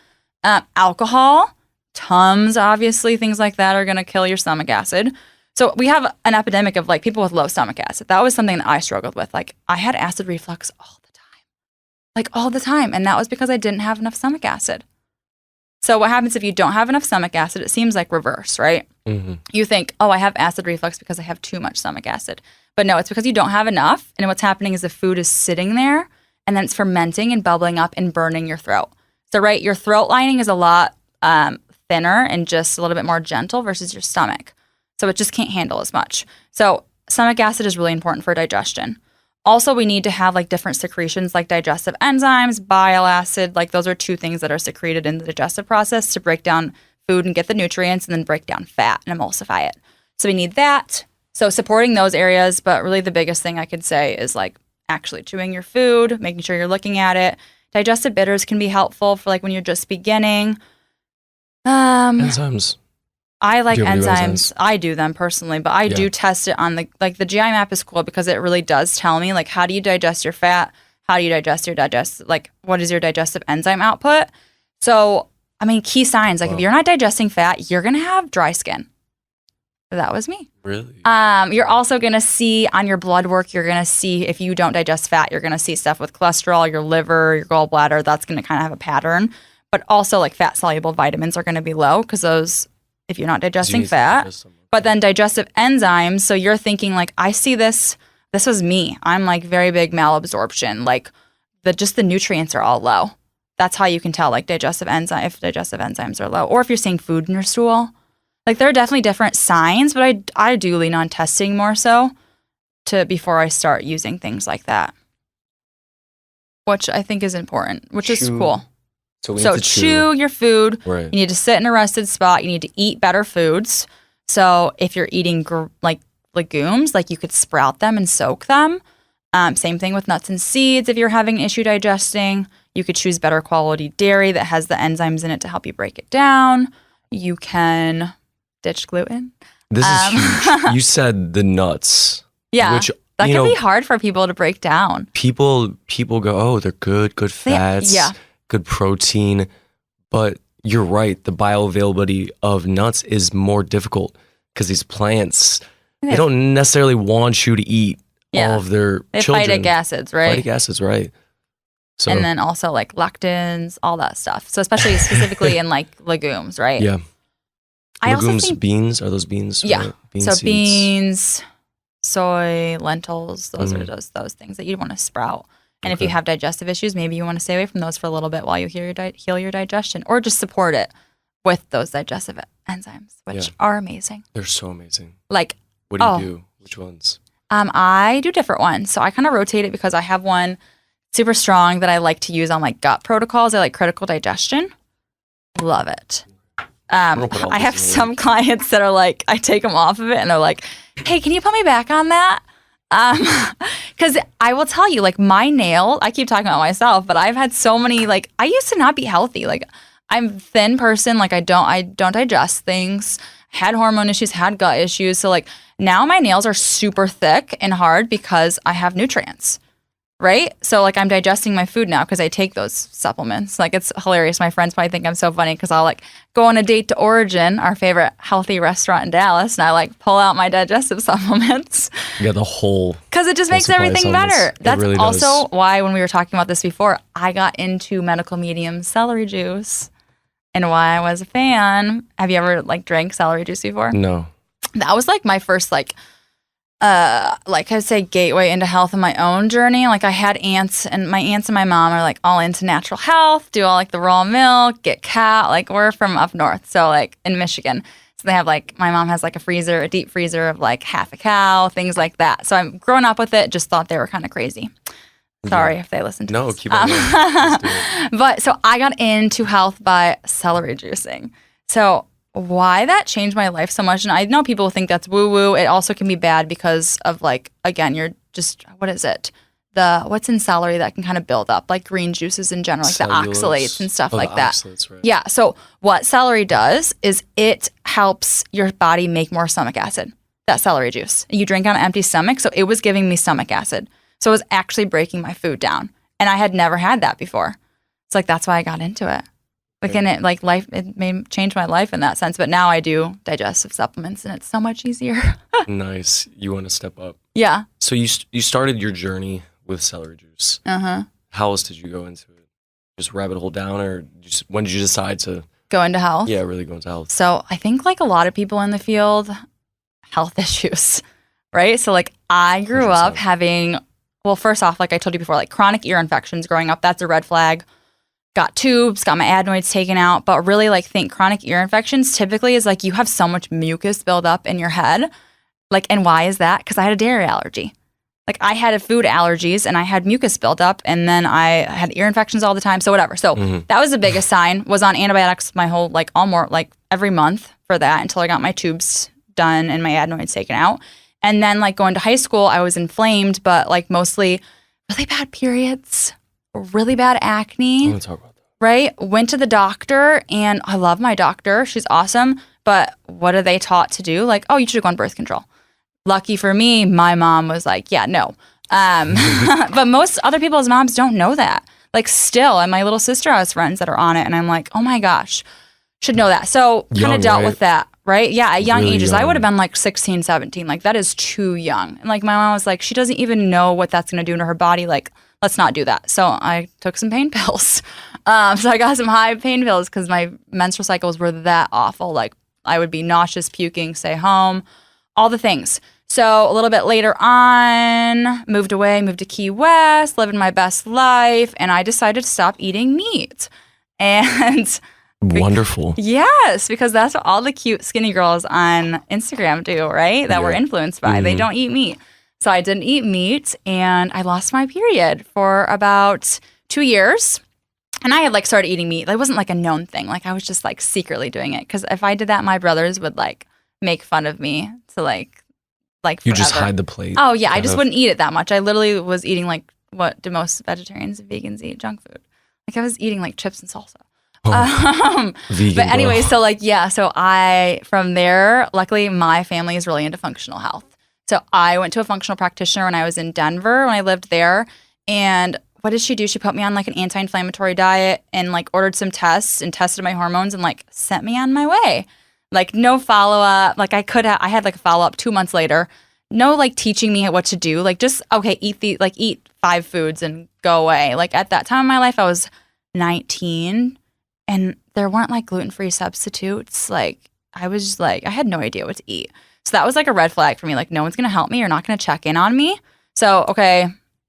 Alcohol, Tums, obviously, things like that are going to kill your stomach acid. So we have an epidemic of like people with low stomach acid. That was something that I struggled with. Like I had acid reflux all the time. And that was because I didn't have enough stomach acid. So what happens if you don't have enough stomach acid? It seems like reverse, right? Mm-hmm. You think, I have acid reflux because I have too much stomach acid. But no, it's because you don't have enough. And what's happening is the food is sitting there and then it's fermenting and bubbling up and burning your throat. So, right, your throat lining is a lot thinner and just a little bit more gentle versus your stomach. So it just can't handle as much. So stomach acid is really important for digestion. Also, we need to have like different secretions like digestive enzymes, bile acid. Like those are 2 things that are secreted in the digestive process to break down food and get the nutrients and then break down fat and emulsify it. So we need that. So supporting those areas, but really the biggest thing I could say is like actually chewing your food, making sure you're looking at it. Digestive bitters can be helpful for like when you're just beginning. Enzymes. I like enzymes. I do them personally, but I do test it on the GI map is cool because it really does tell me like how do you digest your fat? How do you digest what is your digestive enzyme output? So, I mean, key signs, like if you're not digesting fat, you're going to have dry skin. That was me. Really? You're also going to see on your blood work, you're going to see if you don't digest fat, you're going to see stuff with cholesterol, your liver, your gallbladder. That's going to kind of have a pattern. But also like fat soluble vitamins are going to be low because those, if you're not digesting fat, but then digestive enzymes. So you're thinking like, I see this was me. I'm like very big malabsorption. Like the nutrients are all low. That's how you can tell like if digestive enzymes are low or if you're seeing food in your stool. Like there are definitely different signs, but I do lean on testing more so. before I start using things like that, which I think is important, which is cool. So chew your food. Right. You need to sit in a rested spot. You need to eat better foods. So if you're eating like legumes, like you could sprout them and soak them. Same thing with nuts and seeds. If you're having an issue digesting, you could choose better quality dairy that has the enzymes in it to help you break it down. You can ditch gluten. This is huge. You said the nuts. Yeah. Which, that can be hard for people to break down. People go, oh, they're good fats, good protein. But you're right. The bioavailability of nuts is more difficult because these plants, they don't necessarily want you to eat all of their children. Phytic acids, right? Phytic acids, right. So, and then also like lectins, all that stuff. So especially specifically in like legumes, right? Yeah. Legumes, beans, are those beans? Yeah. Bean so seeds. Beans, soy, lentils, those are those things that you want to sprout. And if you have digestive issues, maybe you want to stay away from those for a little bit while you heal your digestion, or just support it with those digestive enzymes, which are amazing. They're so amazing. Like, what do you do? Which ones? I do different ones. So I kind of rotate it because I have one super strong that I like to use on like gut protocols. I like critical digestion. Love it. I have some clients that are like, I take them off of it and they're like, hey, can you put me back on that? Because I will tell you, like my nail, I keep talking about myself, but I've had so many, like I used to not be healthy. Like I'm a thin person. Like I don't digest things, had hormone issues, had gut issues. So like now my nails are super thick and hard because I have nutrients. Right? So like I'm digesting my food now because I take those supplements. Like it's hilarious. My friends probably think I'm so funny because I'll like go on a date to Origin, our favorite healthy restaurant in Dallas, and I like pull out my digestive supplements. You got the whole because it just makes everything better. That's really also why when we were talking about this before, I got into Medical Medium celery juice and why I was a fan. Have you ever like drank celery juice before? No. That was like my first like I'd say gateway into health in my own journey. Like I had aunts and my mom are like all into natural health, do all like the raw milk, get cow. Like we're from up north. So like in Michigan. So they have like, my mom has like a deep freezer of like half a cow, things like that. So I'm growing up with it, just thought they were kind of crazy. Sorry if they listen to this. Keep on going. But so I got into health by celery juicing. So why that changed my life so much, and I know people think that's woo-woo. It also can be bad because of like, again, you're just, what is it? What's in celery that can kind of build up, like green juices in general, like cellulose. The oxalates and stuff like that. Oxalates, right. Yeah, so what celery does is it helps your body make more stomach acid, that celery juice. You drink on an empty stomach, so it was giving me stomach acid. So it was actually breaking my food down, and I had never had that before. It's like, that's why I got into it. Like in it, like life, it may change my life in that sense. But now I do digestive supplements, and it's so much easier. Nice. You want to step up. Yeah. So you started your journey with celery juice. Uh-huh. How else did you go into it? Just rabbit hole down, or when did you decide to go into health? Yeah, really go into health. So I think like a lot of people in the field, health issues, right? So like I grew 100%. Up having, well, first off, like I told you before, like chronic ear infections growing up. That's a red flag. Got tubes, got my adenoids taken out, but really like think chronic ear infections typically is like you have so much mucus build up in your head. Like, and why is that? Because I had a dairy allergy. Like I had food allergies and I had mucus build up, and then I had ear infections all the time. So whatever. So that was the biggest sign. Was on antibiotics my whole every month for that until I got my tubes done and my adenoids taken out. And then like going to high school, I was inflamed, but like mostly really bad periods. Really bad acne. I want to talk about that. Right? Went to the doctor, and I love my doctor. She's awesome. But what are they taught to do? Like, oh, you should go on birth control. Lucky for me, my mom was like, yeah, no. But most other people's moms don't know that. Like still, and my little sister has friends that are on it, and I'm like, oh my gosh, should know that. So kind of dealt with that, right? Yeah, at young ages. I would have been like 16, 17. Like that is too young. And like my mom was like, she doesn't even know what that's going to do to her body. Like, let's not do that. So I took some pain pills. So I got some high pain pills because my menstrual cycles were that awful. Like I would be nauseous, puking, stay home, all the things. So a little bit later on, moved to Key West, living my best life, and I decided to stop eating meat. And wonderful. Yes, because that's what all the cute skinny girls on Instagram do, right? That we're influenced by. They don't eat meat. So I didn't eat meat, and I lost my period for about 2 years. And I had like started eating meat. It wasn't like a known thing. Like I was just like secretly doing it. Because if I did that, my brothers would like make fun of me to like you just hide the plate. Oh yeah, I just wouldn't eat it that much. I literally was eating like what do most vegetarians and vegans eat? Junk food. Like I was eating like chips and salsa. Vegan, but anyway, bro. so like so I from there, luckily my family is really into functional health. So I went to a functional practitioner when I was in Denver when I lived there, and what did she do? She put me on like an anti-inflammatory diet and like ordered some tests and tested my hormones and like sent me on my way. Like no follow-up. Like I had like a follow-up 2 months later. No like teaching me what to do. Like just, okay, eat 5 foods and go away. Like at that time in my life, I was 19 and there weren't like gluten-free substitutes. Like I was just like, I had no idea what to eat. So that was like a red flag for me. Like no one's going to help me. You're not going to check in on me. So, okay.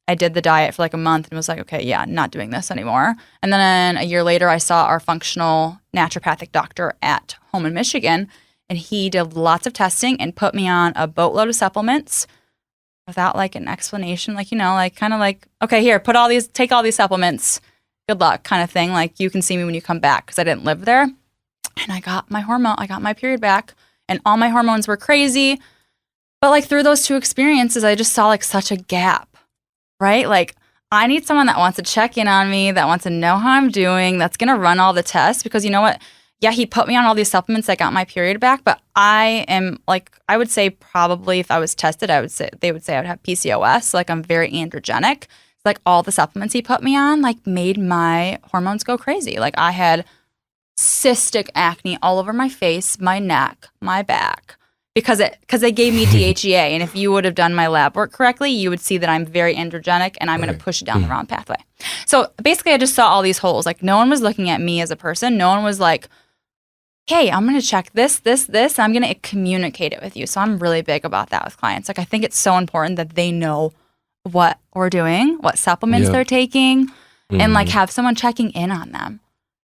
I did the diet for like a month and was like, okay, yeah, not doing this anymore. And then a year later, I saw our functional naturopathic doctor at home in Michigan, and he did lots of testing and put me on a boatload of supplements without like an explanation, like, like kind of like, okay, here, take all these supplements, good luck kind of thing. Like you can see me when you come back because I didn't live there. And I got my period back and all my hormones were crazy. But like through those 2 experiences, I just saw like such a gap. Right? Like I need someone that wants to check in on me, that wants to know how I'm doing, that's going to run all the tests because you know what? Yeah, he put me on all these supplements that got my period back, but I am like, I would say probably if I was tested, they would say I would have PCOS. Like I'm very androgenic. Like all the supplements he put me on like made my hormones go crazy. Like I had cystic acne all over my face, my neck, my back. Because they gave me DHEA, and if you would have done my lab work correctly, you would see that I'm very androgenic, and I'm going to push it down the wrong pathway. So basically, I just saw all these holes. Like no one was looking at me as a person. No one was like, "Hey, I'm going to check this. I'm going to communicate it with you." So I'm really big about that with clients. Like I think it's so important that they know what we're doing, what supplements they're taking, and like have someone checking in on them.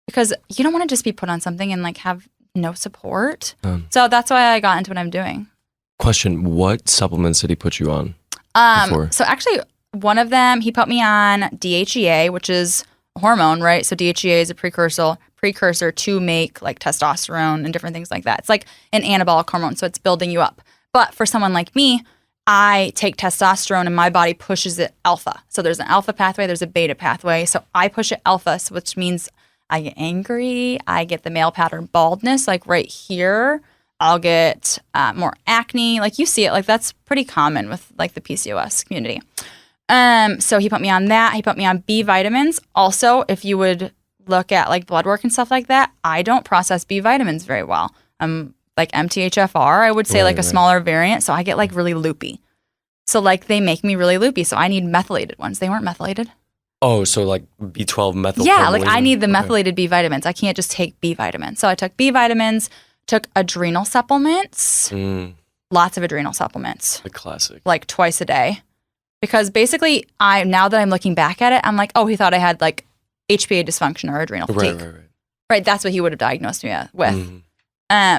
Because you don't want to just be put on something and like have no support. So that's why I got into what I'm doing. Question, what supplements did he put you on before? So actually one of them, he put me on DHEA, which is a hormone, right? So DHEA is a precursor to make like testosterone and different things like that. It's like an anabolic hormone, so it's building you up. But for someone like me, I take testosterone and my body pushes it alpha. So there's an alpha pathway, there's a beta pathway. So I push it alpha, which means I get angry. I get the male pattern baldness, like right here. I'll get more acne. Like you see it, like that's pretty common with like the PCOS community. So he put me on that. He put me on B vitamins. Also, if you would look at like blood work and stuff like that, I don't process B vitamins very well. I'm like MTHFR, I would say like a smaller variant. So I get like really loopy. So like they make me really loopy. So I need methylated ones. They weren't methylated. Oh, so like B12 methyl. Yeah, like I need the methylated B vitamins. I can't just take B vitamins. So I took B vitamins, took adrenal supplements, lots of adrenal supplements. The classic. Like twice a day. Because basically, now that I'm looking back at it, I'm like, oh, he thought I had like HPA dysfunction or adrenal fatigue. Right, that's what he would have diagnosed me with.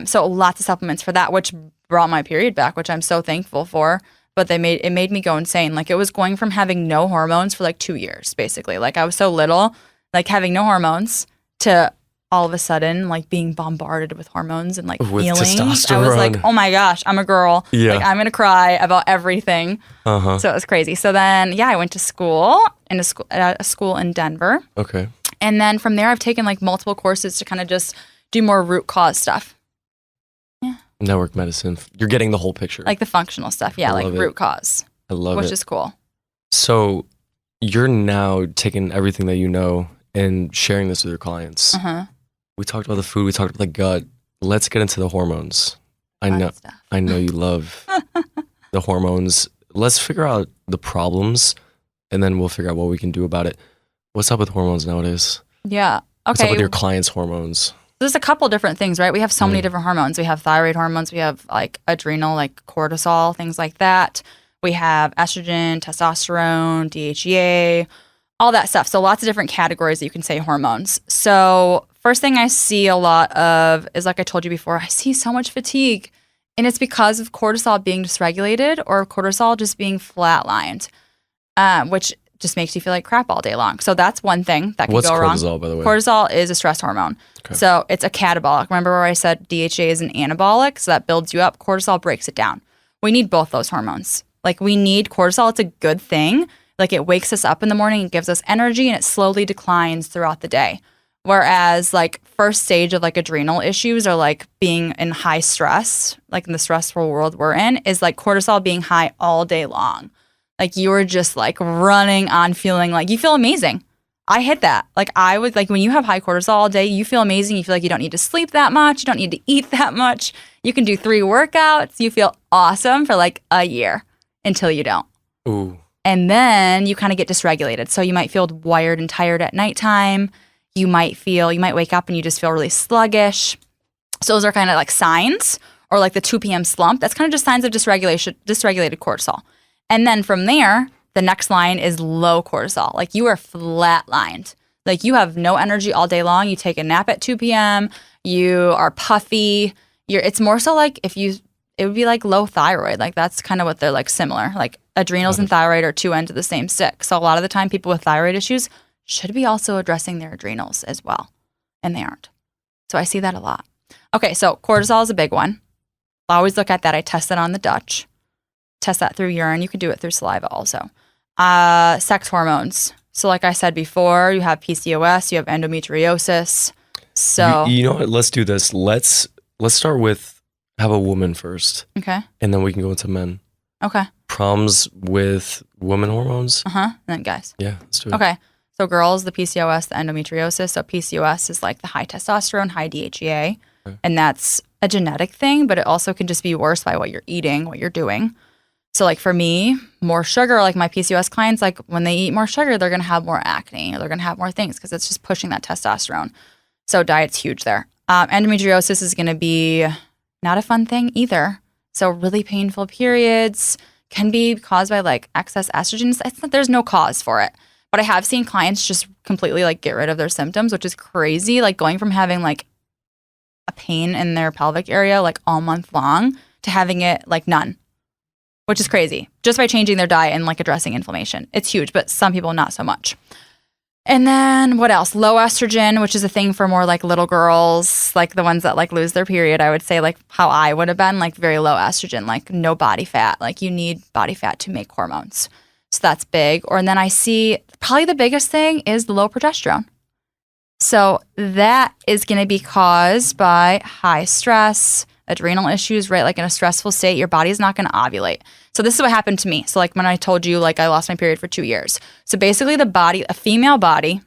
So lots of supplements for that, which brought my period back, which I'm so thankful for. But it made me go insane. Like it was going from having no hormones for like 2 years, basically. Like I was so little, like having no hormones to all of a sudden like being bombarded with hormones and like with feelings. Testosterone. I was like, oh my gosh, I'm a girl. Yeah. Like I'm gonna cry about everything. So it was crazy. So then I went to school at a school in Denver. Okay. And then from there I've taken like multiple courses to kind of just do more root cause stuff. Network medicine. You're getting the whole picture. Like the functional stuff. Yeah, like root cause. I love it. Which is cool. So you're now taking everything that you know and sharing this with your clients. We talked about the food. We talked about the gut. Let's get into the hormones. I know you love the hormones. Let's figure out the problems and then we'll figure out what we can do about it. What's up with hormones nowadays? Yeah. Okay. What's up with your clients' hormones? There's a couple different things, right? We have so many different hormones. We have thyroid hormones. We have like adrenal, like cortisol, things like that. We have estrogen, testosterone, DHEA, all that stuff. So lots of different categories that you can say hormones. So first thing I see a lot of is, like I told you before, I see so much fatigue And it's because of cortisol being dysregulated or cortisol just being flatlined, which just makes you feel like crap all day long. So that's one thing that can go wrong. What's cortisol, by the way? Cortisol is a stress hormone. Okay. So it's a catabolic. Remember where I said DHA is an anabolic? So that builds you up. Cortisol breaks it down. We need both those hormones. Like we need cortisol. It's a good thing. Like it wakes us up in the morning and gives us energy, and it slowly declines throughout the day. Whereas like first stage of like adrenal issues or like being in high stress, like in the stressful world we're in, is like cortisol being high all day long. Like you were just like running on feeling like you feel amazing. I hit that. Like I would like when you have high cortisol all day, you feel amazing. You feel like you don't need to sleep that much. You don't need to eat that much. You can do 3 workouts. You feel awesome for like a year until you don't. Ooh. And then you kind of get dysregulated. So you might feel wired and tired at nighttime. You might wake up and you just feel really sluggish. So those are kind of like signs, or like the 2 p.m. slump. That's kind of just signs of dysregulated cortisol. And then from there, the next line is low cortisol. Like you are flatlined. Like you have no energy all day long. You take a nap at 2 p.m. You are puffy. It's more so like it would be like low thyroid. Like that's kind of what they're like similar. Like adrenals and thyroid are 2 ends of the same stick. So a lot of the time people with thyroid issues should be also addressing their adrenals as well. And they aren't. So I see that a lot. Okay, so cortisol is a big one. I always look at that. I test it on the Dutch. Test that through urine. You can do it through saliva also. Sex hormones. So like I said before, you have PCOS, you have endometriosis. So you know what? Let's do this. Let's start with have a woman first. Okay. And then we can go into men. Okay. Problems with women hormones. And then guys. Yeah, let's do it. Okay. So girls, the PCOS, the endometriosis. So PCOS is like the high testosterone, high DHEA. Okay. And that's a genetic thing, but it also can just be worse by what you're eating, what you're doing. So like for me, more sugar, like my PCOS clients, like when they eat more sugar, they're going to have more acne or they're going to have more things because it's just pushing that testosterone. So diet's huge there. Endometriosis is going to be not a fun thing either. So really painful periods can be caused by like excess estrogen. There's no cause for it. But I have seen clients just completely like get rid of their symptoms, which is crazy. Like going from having like a pain in their pelvic area like all month long to having it like none, which is crazy. Just by changing their diet and like addressing inflammation. It's huge, but some people not so much. And then what else? Low estrogen, which is a thing for more like little girls, like the ones that like lose their period. I would say like how I would have been, like very low estrogen, like no body fat. Like you need body fat to make hormones. So that's big. And then I see probably the biggest thing is the low progesterone. So that is going to be caused by high stress, adrenal issues, right? Like in a stressful state, your body's not going to ovulate. So this is what happened to me. So like when I told you, like I lost my period for 2 years. So basically the body, a female body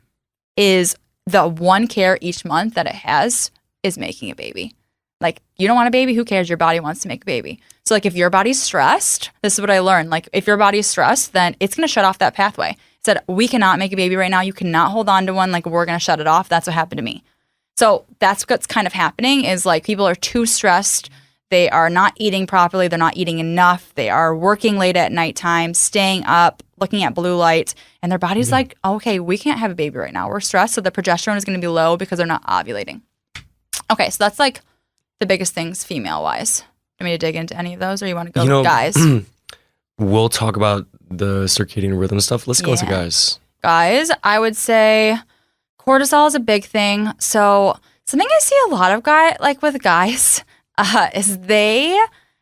is the one care each month that it has is making a baby. Like you don't want a baby, who cares? Your body wants to make a baby. So like if your body's stressed, this is what I learned. Like if your body's stressed, then it's going to shut off that pathway. It said, we cannot make a baby right now. You cannot hold on to one. Like we're going to shut it off. That's what happened to me. So that's what's kind of happening is like people are too stressed. They are not eating properly. They're not eating enough. They are working late at nighttime, staying up, looking at blue light. And their body's like, okay, we can't have a baby right now. We're stressed. So the progesterone is going to be low because they're not ovulating. Okay, so that's like the biggest things female-wise. Want me to dig into any of those or you want to go with guys? We'll talk about the circadian rhythm stuff. Let's go into guys. Guys, I would say cortisol is a big thing. So something I see a lot of guys is they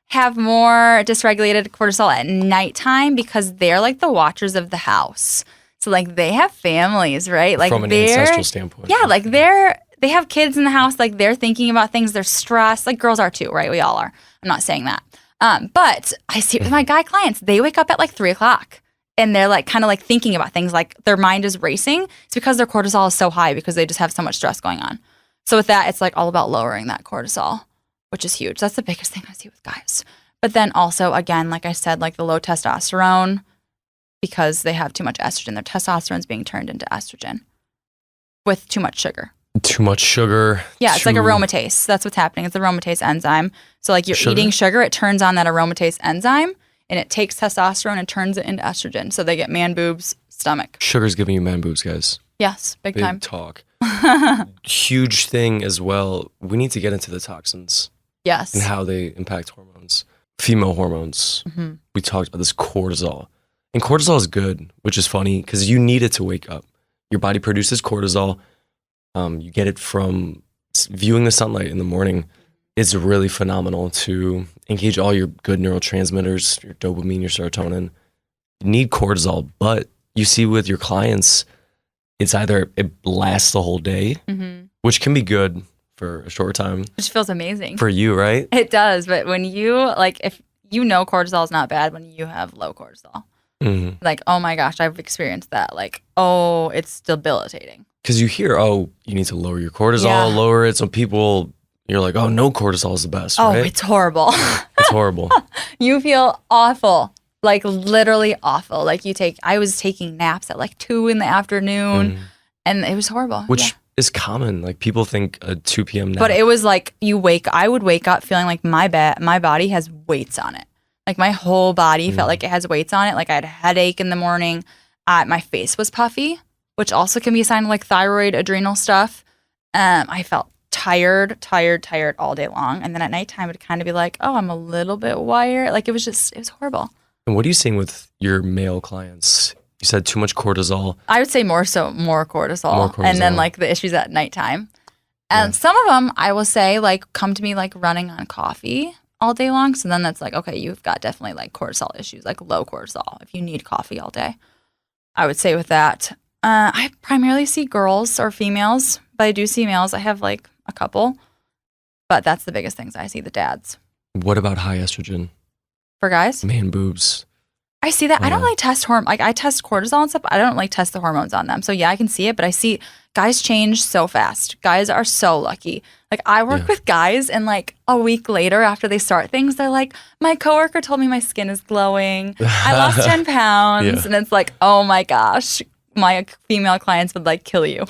have more dysregulated cortisol at nighttime because they're like the watchers of the house. So like they have families, right? Like from an ancestral standpoint. Yeah, like they have kids in the house. Like they're thinking about things. They're stressed. Like girls are too, right? We all are. I'm not saying that. But I see it with my guy clients. They wake up at like 3:00 and they're like kind of like thinking about things. Like their mind is racing. It's because their cortisol is so high because they just have so much stress going on. So with that, it's like all about lowering that cortisol, which is huge. That's the biggest thing I see with guys. But then also, again, like I said, like the low testosterone because they have too much estrogen. Their testosterone is being turned into estrogen with too much sugar. Too much sugar. Yeah, it's like aromatase. That's what's happening. It's the aromatase enzyme. So like you're eating sugar, it turns on that aromatase enzyme and it takes testosterone and turns it into estrogen. So they get man boobs, stomach. Sugar's giving you man boobs, guys. Yes, big time. Talk. Huge thing as well. We need to get into the toxins. Yes. And how they impact hormones. female hormones. We talked about this cortisol. And cortisol is good, which is funny because you need it to wake up. Your body produces cortisol. You get it from viewing the sunlight in the morning. It's really phenomenal to engage all your good neurotransmitters, your dopamine, your serotonin. You need cortisol, but you see with your clients, it's either it lasts the whole day, which can be good for a short time. Which feels amazing. For you, right? It does, but when you, like, if you know cortisol is not bad when you have low cortisol. Like, oh my gosh, I've experienced that. Like, oh, it's debilitating. Because you hear, oh, you need to lower your cortisol, lower it. So people, you're like, oh, no cortisol is the best, right? Oh, it's horrible. It's horrible. You feel awful. Like, literally awful. Like, I was taking naps at like 2 in the afternoon, and it was horrible. Which is common. Like, people think a 2 p.m. nap. But it was like, I would wake up feeling like my body has weights on it. Like, my whole body felt like it has weights on it. Like, I had a headache in the morning. My face was puffy, which also can be a sign of like thyroid, adrenal stuff. I felt tired all day long. And then at nighttime, it would kind of be like, oh, I'm a little bit wired. Like, it was horrible. And what are you seeing with your male clients? You said too much cortisol. I would say more cortisol. And then like the issues at nighttime. And some of them, I will say, like, come to me like running on coffee all day long. So then that's like, okay, you've got definitely like cortisol issues, like low cortisol if you need coffee all day. I would say with that. I primarily see girls or females, but I do see males. I have like a couple, but that's the biggest things I see, the dads. What about high estrogen? For guys? Man boobs. I see that. I don't really test I test cortisol and stuff, but I don't like test the hormones on them. So yeah, I can see it, but I see guys change so fast. Guys are so lucky. Like, I work with guys, and like a week later after they start things, they're like, my coworker told me my skin is glowing. I lost 10 pounds. And it's like, oh my gosh, my female clients would like kill you.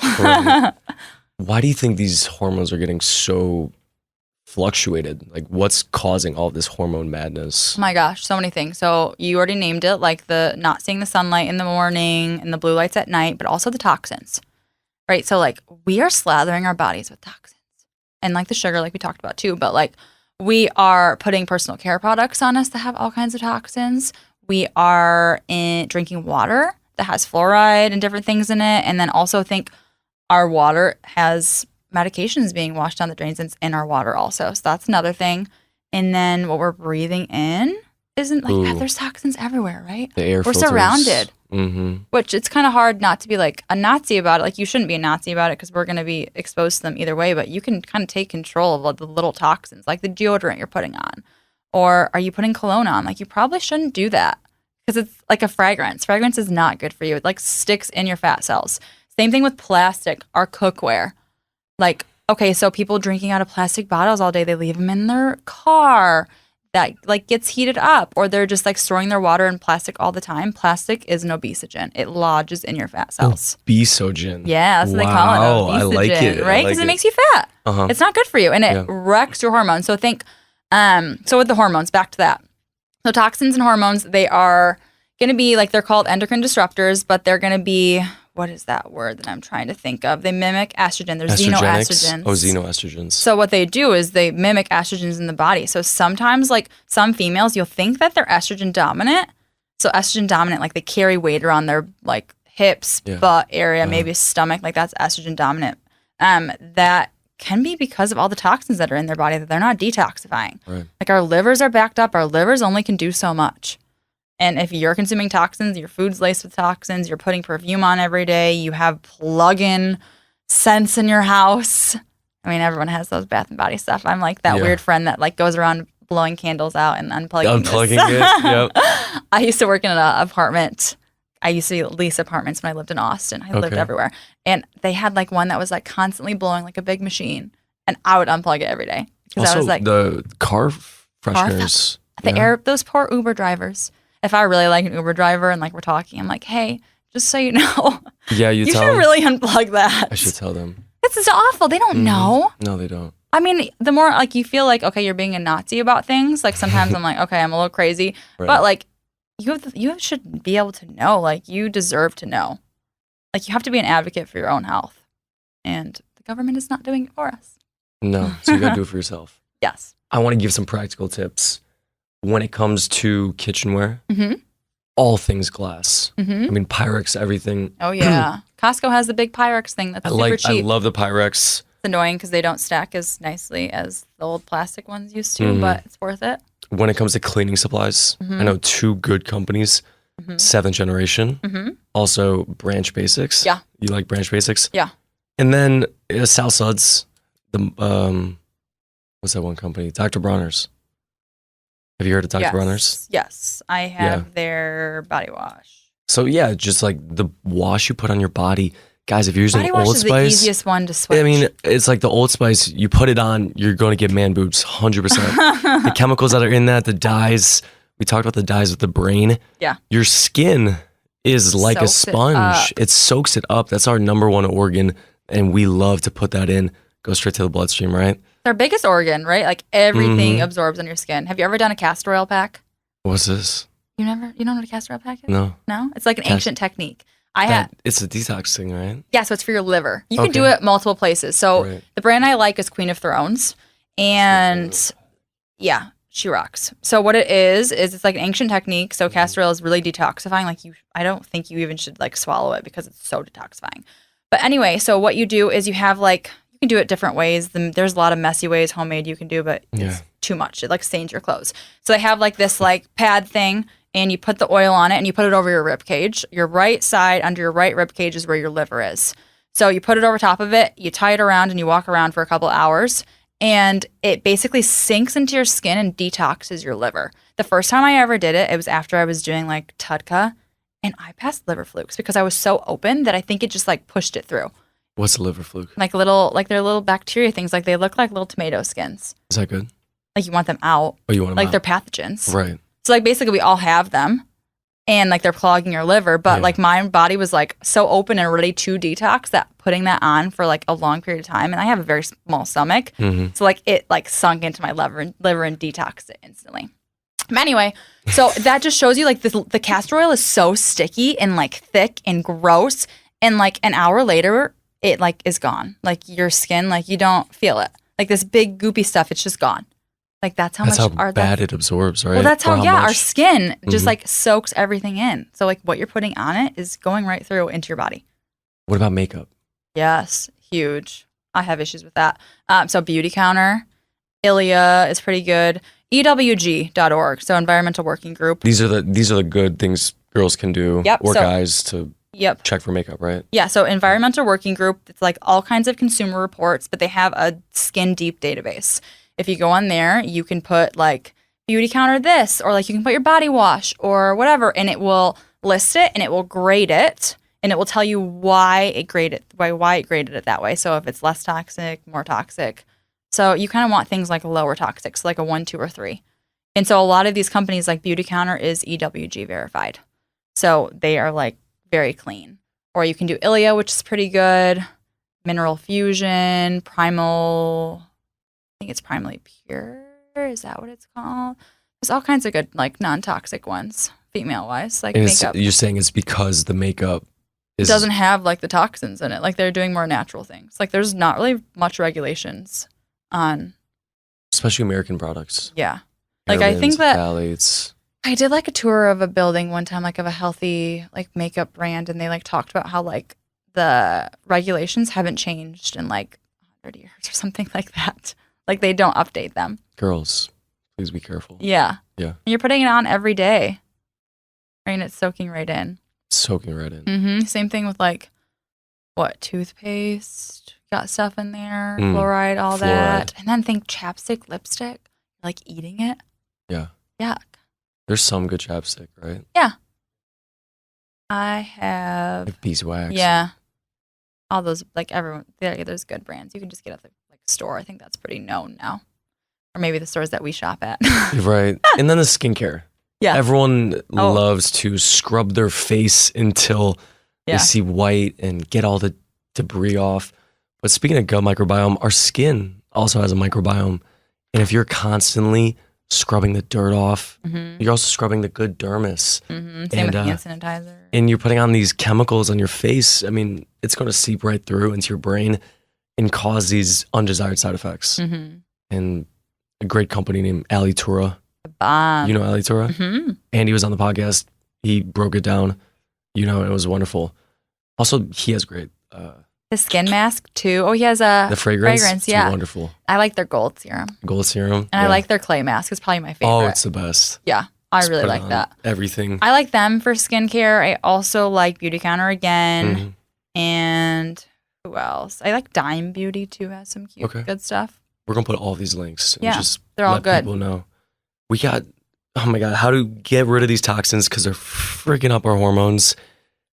Why do you think these hormones are getting so fluctuated? Like, what's causing all this hormone madness? Oh my gosh, so many things. So you already named it, like the not seeing the sunlight in the morning and the blue lights at night, but also the toxins, right? So like, we are slathering our bodies with toxins and like the sugar, like we talked about too, but like, we are putting personal care products on us that have all kinds of toxins. We are drinking water that has fluoride and different things in it. And then also think our water has medications being washed down the drains in our water also. So that's another thing. And then what we're breathing in isn't like, there's toxins everywhere, right? The air we're filters. Surrounded. Which it's kind of hard not to be like a Nazi about it. Like, you shouldn't be a Nazi about it because we're going to be exposed to them either way. But you can kind of take control of the little toxins, like the deodorant you're putting on. Or are you putting cologne on? Like, you probably shouldn't do that because it's like a fragrance. Fragrance is not good for you. It like sticks in your fat cells. Same thing with plastic or cookware. Like, okay, so people drinking out of plastic bottles all day, they leave them in their car. That like gets heated up, or they're just like storing their water in plastic all the time. Plastic is an obesogen. It lodges in your fat cells. Obesogen. Yeah, that's what they call it. Obesogen, I like it. Right? Because it makes you fat. It's not good for you, and it wrecks your hormones. So think, so with the hormones, back to that. So toxins and hormones, they are going to be like, they're called endocrine disruptors, but they're going to be, what is that word that I'm trying to think of? They mimic estrogen. They're xenoestrogens. Oh, xenoestrogens. So what they do is they mimic estrogens in the body. So sometimes, like some females, you'll think that they're estrogen dominant. So estrogen dominant, like they carry weight around their like hips, butt area, maybe stomach, like that's estrogen dominant. That can be because of all the toxins that are in their body that they're not detoxifying. Right. Like, our livers are backed up. Our livers only can do so much. And if you're consuming toxins, your food's laced with toxins, you're putting perfume on every day, you have plug-in scents in your house. I mean, everyone has those Bath and Body stuff. I'm like that weird friend that like goes around blowing candles out and unplugging it. Yep. I used to work in an apartment. I used to lease apartments when I lived in Austin. I lived everywhere. And they had like one that was like constantly blowing like a big machine. And I would unplug it every day. Because I was like, the car fresheners. Those poor Uber drivers. If I really like an Uber driver and like we're talking, I'm like, hey, just so you know, you should really unplug that. I should tell them. This is awful. They don't know. No, they don't. I mean, the more like you feel like, okay, you're being a Nazi about things. Like sometimes I'm like, okay, I'm a little crazy, but like you should be able to know. Like, you deserve to know. Like, you have to be an advocate for your own health, and the government is not doing it for us. No, so you gotta do it for yourself. Yes. I want to give some practical tips. when it comes to kitchenware, all things glass. I mean, Pyrex, everything. Oh, yeah. Costco has the big Pyrex thing that's super cheap. I love the Pyrex. It's annoying because they don't stack as nicely as the old plastic ones used to, but it's worth it. When it comes to cleaning supplies, I know 2 good companies. 7th Generation. Also, Branch Basics. Yeah. You like Branch Basics? Yeah. And then Sal Suds. What's that one company? Dr. Bronner's. Have you heard of Dr. Bronner's? Yes. I have their body wash. So yeah, just like the wash you put on your body. Guys, if you're using body Old wash is Spice, the easiest one to switch. I mean, it's like the Old Spice. You put it on, you're going to get man boobs, 100%. The chemicals that are in that, the dyes. We talked about the dyes with the brain. Yeah. Your skin is like a sponge. It soaks it up. That's our number 1 organ, and we love to put that in. Go straight to the bloodstream, right? Our biggest organ, right? Like everything absorbs on your skin. Have you ever done a castor oil pack? What's this? You don't know what a castor oil pack is? No. No? It's like an ancient technique. It's a detox thing, right? Yeah, so it's for your liver. You can do it multiple places. So the brand I like is Queen of Thrones. And yeah, she rocks. So what it is it's like an ancient technique. So castor oil is really detoxifying. Like I don't think you even should like swallow it because it's so detoxifying. But anyway, so what you do is you have like, you can do it different ways. There's a lot of messy ways homemade you can do, but it's too much. It like stains your clothes. So they have like this like pad thing, and you put the oil on it and you put it over your rib cage. Your right side under your right rib cage is where your liver is. So you put it over top of it, you tie it around, and you walk around for a couple hours, and it basically sinks into your skin and detoxes your liver. The first time I ever did it, it was after I was doing like TUDCA, and I passed liver flukes because I was so open that I think it just like pushed it through. What's a liver fluke? Like they're little bacteria things. Like they look like little tomato skins. Is that good? Like you want them out. Oh, you want them like out? They're pathogens. Right. So like basically we all have them, and like they're clogging your liver. But like my body was like so open and ready to detox that putting that on for like a long period of time, and I have a very small stomach, so like it like sunk into my liver and detoxed it instantly. But anyway, so that just shows you like the castor oil is so sticky and like thick and gross, and like an hour later it like is gone. Like your skin, like you don't feel it. Like this big goopy stuff, it's just gone. Like that's how bad it absorbs, right? Well, that's how our skin just like soaks everything in. So like what you're putting on it is going right through into your body. What about makeup? Yes, huge. I have issues with that. So Beauty Counter, Ilia is pretty good. EWG.org, so Environmental Working Group. These are the good things girls can do, or guys to check for makeup, right? Yeah, so Environmental Working Group, it's like all kinds of consumer reports, but they have a skin deep database. If you go on there, you can put like Beauty Counter this, or like you can put your body wash or whatever, and it will list it and it will grade it, and it will tell you why it graded it that way. So if it's less toxic, more toxic. So you kind of want things like lower toxic, so like a 1, 2, or 3. And so a lot of these companies like Beauty Counter is EWG verified. So they are like very clean. Or you can do Ilia, which is pretty good. Mineral Fusion, Primal, I think it's Primally Pure. Is that what it's called? There's all kinds of good like non-toxic ones, female-wise, like makeup. You're saying it's because the makeup doesn't have like the toxins in it. Like they're doing more natural things. Like there's not really much regulations on, especially American products. Yeah. Like I think that phthalates. I did like a tour of a building one time, like of a healthy like makeup brand, and they like talked about how like the regulations haven't changed in like 100 years or something like that. Like they don't update them. Girls, please be careful. Yeah. Yeah. And you're putting it on every day. And it's soaking right in. Soaking right in. Mm-hmm. Same thing with like, toothpaste, got stuff in there, fluoride, all that. And then think chapstick, lipstick, like eating it. Yeah. Yuck. There's some good chapstick, right? Yeah. I have. Like beeswax. Yeah. All those, like everyone, there's good brands. You can just get at the store. I think that's pretty known now. Or maybe the stores that we shop at. Right. And then the skincare. Yeah. Everyone loves to scrub their face until they see white and get all the debris off. But speaking of gut microbiome, our skin also has a microbiome. And if you're constantly scrubbing the dirt off, you're also scrubbing the good dermis. Same with hand sanitizer. And you're putting on these chemicals on your face. I mean, it's going to seep right through into your brain and cause these undesired side effects. And a great company named Alitura You know Ali Tora? Mm-hmm. And he was on the podcast. He broke it down, and it was wonderful. Also, he has great... his skin mask too. Oh, he has the fragrance. It's Yeah. wonderful. I like their gold serum. And I like their clay mask. It's probably my favorite. Oh, it's the best. Yeah. I really like that. Everything. I like them for skincare. I also like Beauty Counter again. Mm-hmm. And who else? I like Dime Beauty too. Has some cute, good stuff. We're going to put all these links. And just they're all good. Let people know. We got, oh my God, how to get rid of these toxins because they're freaking up our hormones.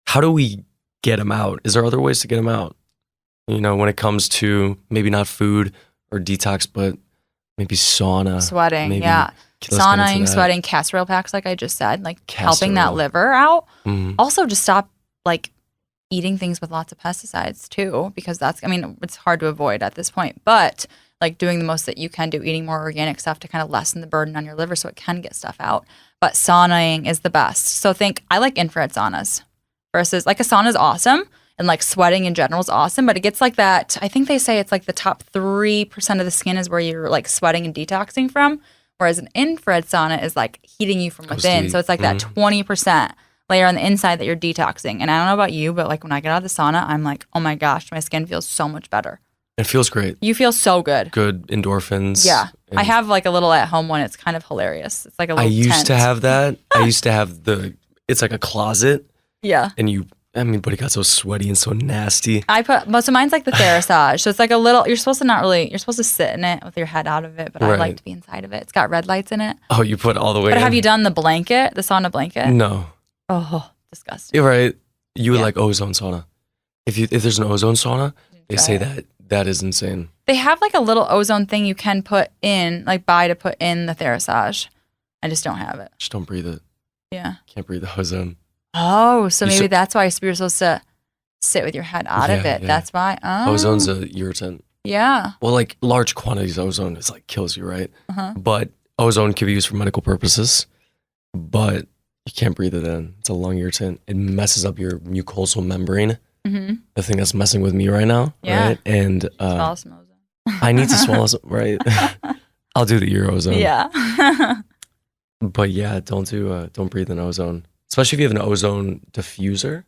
How do we get them out? Is there other ways to get them out? When it comes to maybe not food or detox, but maybe sauna. Sweating, yeah. Saunaing, sweating, castor oil packs, like I just said, like helping that liver out. Mm-hmm. Also, just stop like eating things with lots of pesticides too, because it's hard to avoid at this point. But like doing the most that you can do, eating more organic stuff to kind of lessen the burden on your liver so it can get stuff out. But saunaing is the best. So I like infrared saunas versus like a sauna is awesome. And like sweating in general is awesome, but it gets like that. I think they say it's like the top 3% of the skin is where you're like sweating and detoxing from. Whereas an infrared sauna is like heating you from within. So it's like that 20% layer on the inside that you're detoxing. And I don't know about you, but like when I get out of the sauna, I'm like, oh my gosh, my skin feels so much better. It feels great. You feel so good. Good endorphins. Yeah. I have like a little at home one. It's kind of hilarious. It's like a little tent. To have that. I used to have it's like a closet. Yeah. And but it got so sweaty and so nasty. So mine's like the Therasage. So it's like a little, you're supposed to sit in it with your head out of it, but I like to be inside of it. It's got red lights in it. Oh, you put all the way But in? have you done the sauna blanket? No. Oh, disgusting. You're right. You would like ozone sauna. If there's an ozone sauna, they say that is insane. They have like a little ozone thing you can put in, like buy to put in the Therasage. I just don't have it. Just don't breathe it. Yeah. Can't breathe the ozone. Oh, so maybe that's why you're supposed to sit with your head out of it. Yeah. That's why. Oh. Ozone's a irritant. Yeah. Well, like large quantities of ozone is like kills you, right? Uh-huh. But ozone can be used for medical purposes, but you can't breathe it in. It's a lung irritant. It messes up your mucosal membrane. Mm-hmm. The thing that's messing with me right now, right? And swallow some ozone. I need to swallow some, right? I'll do the ear ozone. Yeah. But yeah, don't breathe in ozone. Especially if you have an ozone diffuser.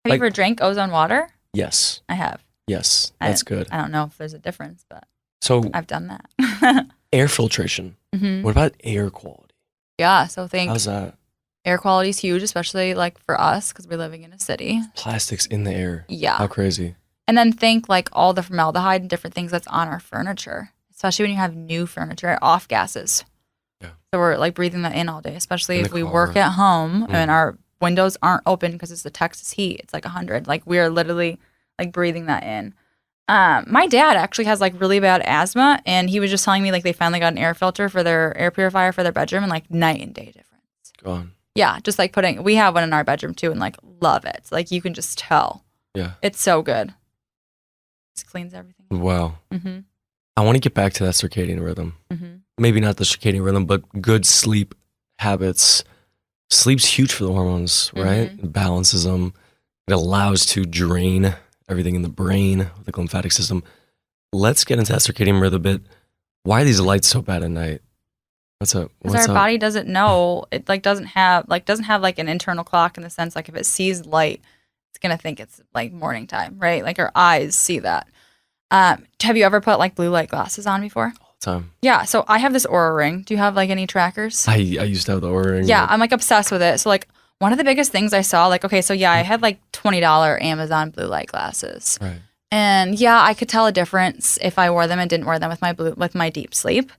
Have you ever drank ozone water? Yes. I have. Yes, that's good. I don't know if there's a difference, but I've done that. Air filtration. Mm-hmm. What about air quality? Yeah, so how's that? Air quality is huge, especially like for us because we're living in a city. Plastics in the air. Yeah. How crazy. And then think like all the formaldehyde and different things that's on our furniture, especially when you have new furniture, off gases. Yeah. So we're like breathing that in all day, especially if we work at home and our windows aren't open because it's the Texas heat. It's like 100. Like we are literally like breathing that in. My dad actually has like really bad asthma, and he was just telling me like they finally got an air filter for their air purifier for their bedroom, and like night and day difference. Go on. Yeah, just like we have one in our bedroom too, and like love it. Like you can just tell. Yeah. It's so good. It cleans everything. Wow. Mm-hmm. I want to get back to that circadian rhythm. Mm-hmm. Maybe not the circadian rhythm, but good sleep habits. Sleep's huge for the hormones, right? Mm-hmm. It balances them. It allows to drain everything in the brain, the lymphatic system. Let's get into that circadian rhythm a bit. Why are these lights so bad at night? What's up? Because our body doesn't know. It like doesn't have like an internal clock in the sense like if it sees light, it's gonna think it's like morning time, right? Like our eyes see that. Have you ever put like blue light glasses on before? All the time. Yeah. So I have this Oura ring. Do you have like any trackers? I used to have the Oura ring. Yeah, I'm like obsessed with it. So like one of the biggest things I saw, like, okay, so yeah, I had like $20 Amazon blue light glasses. Right. And yeah, I could tell a difference if I wore them and didn't wear them with my deep sleep.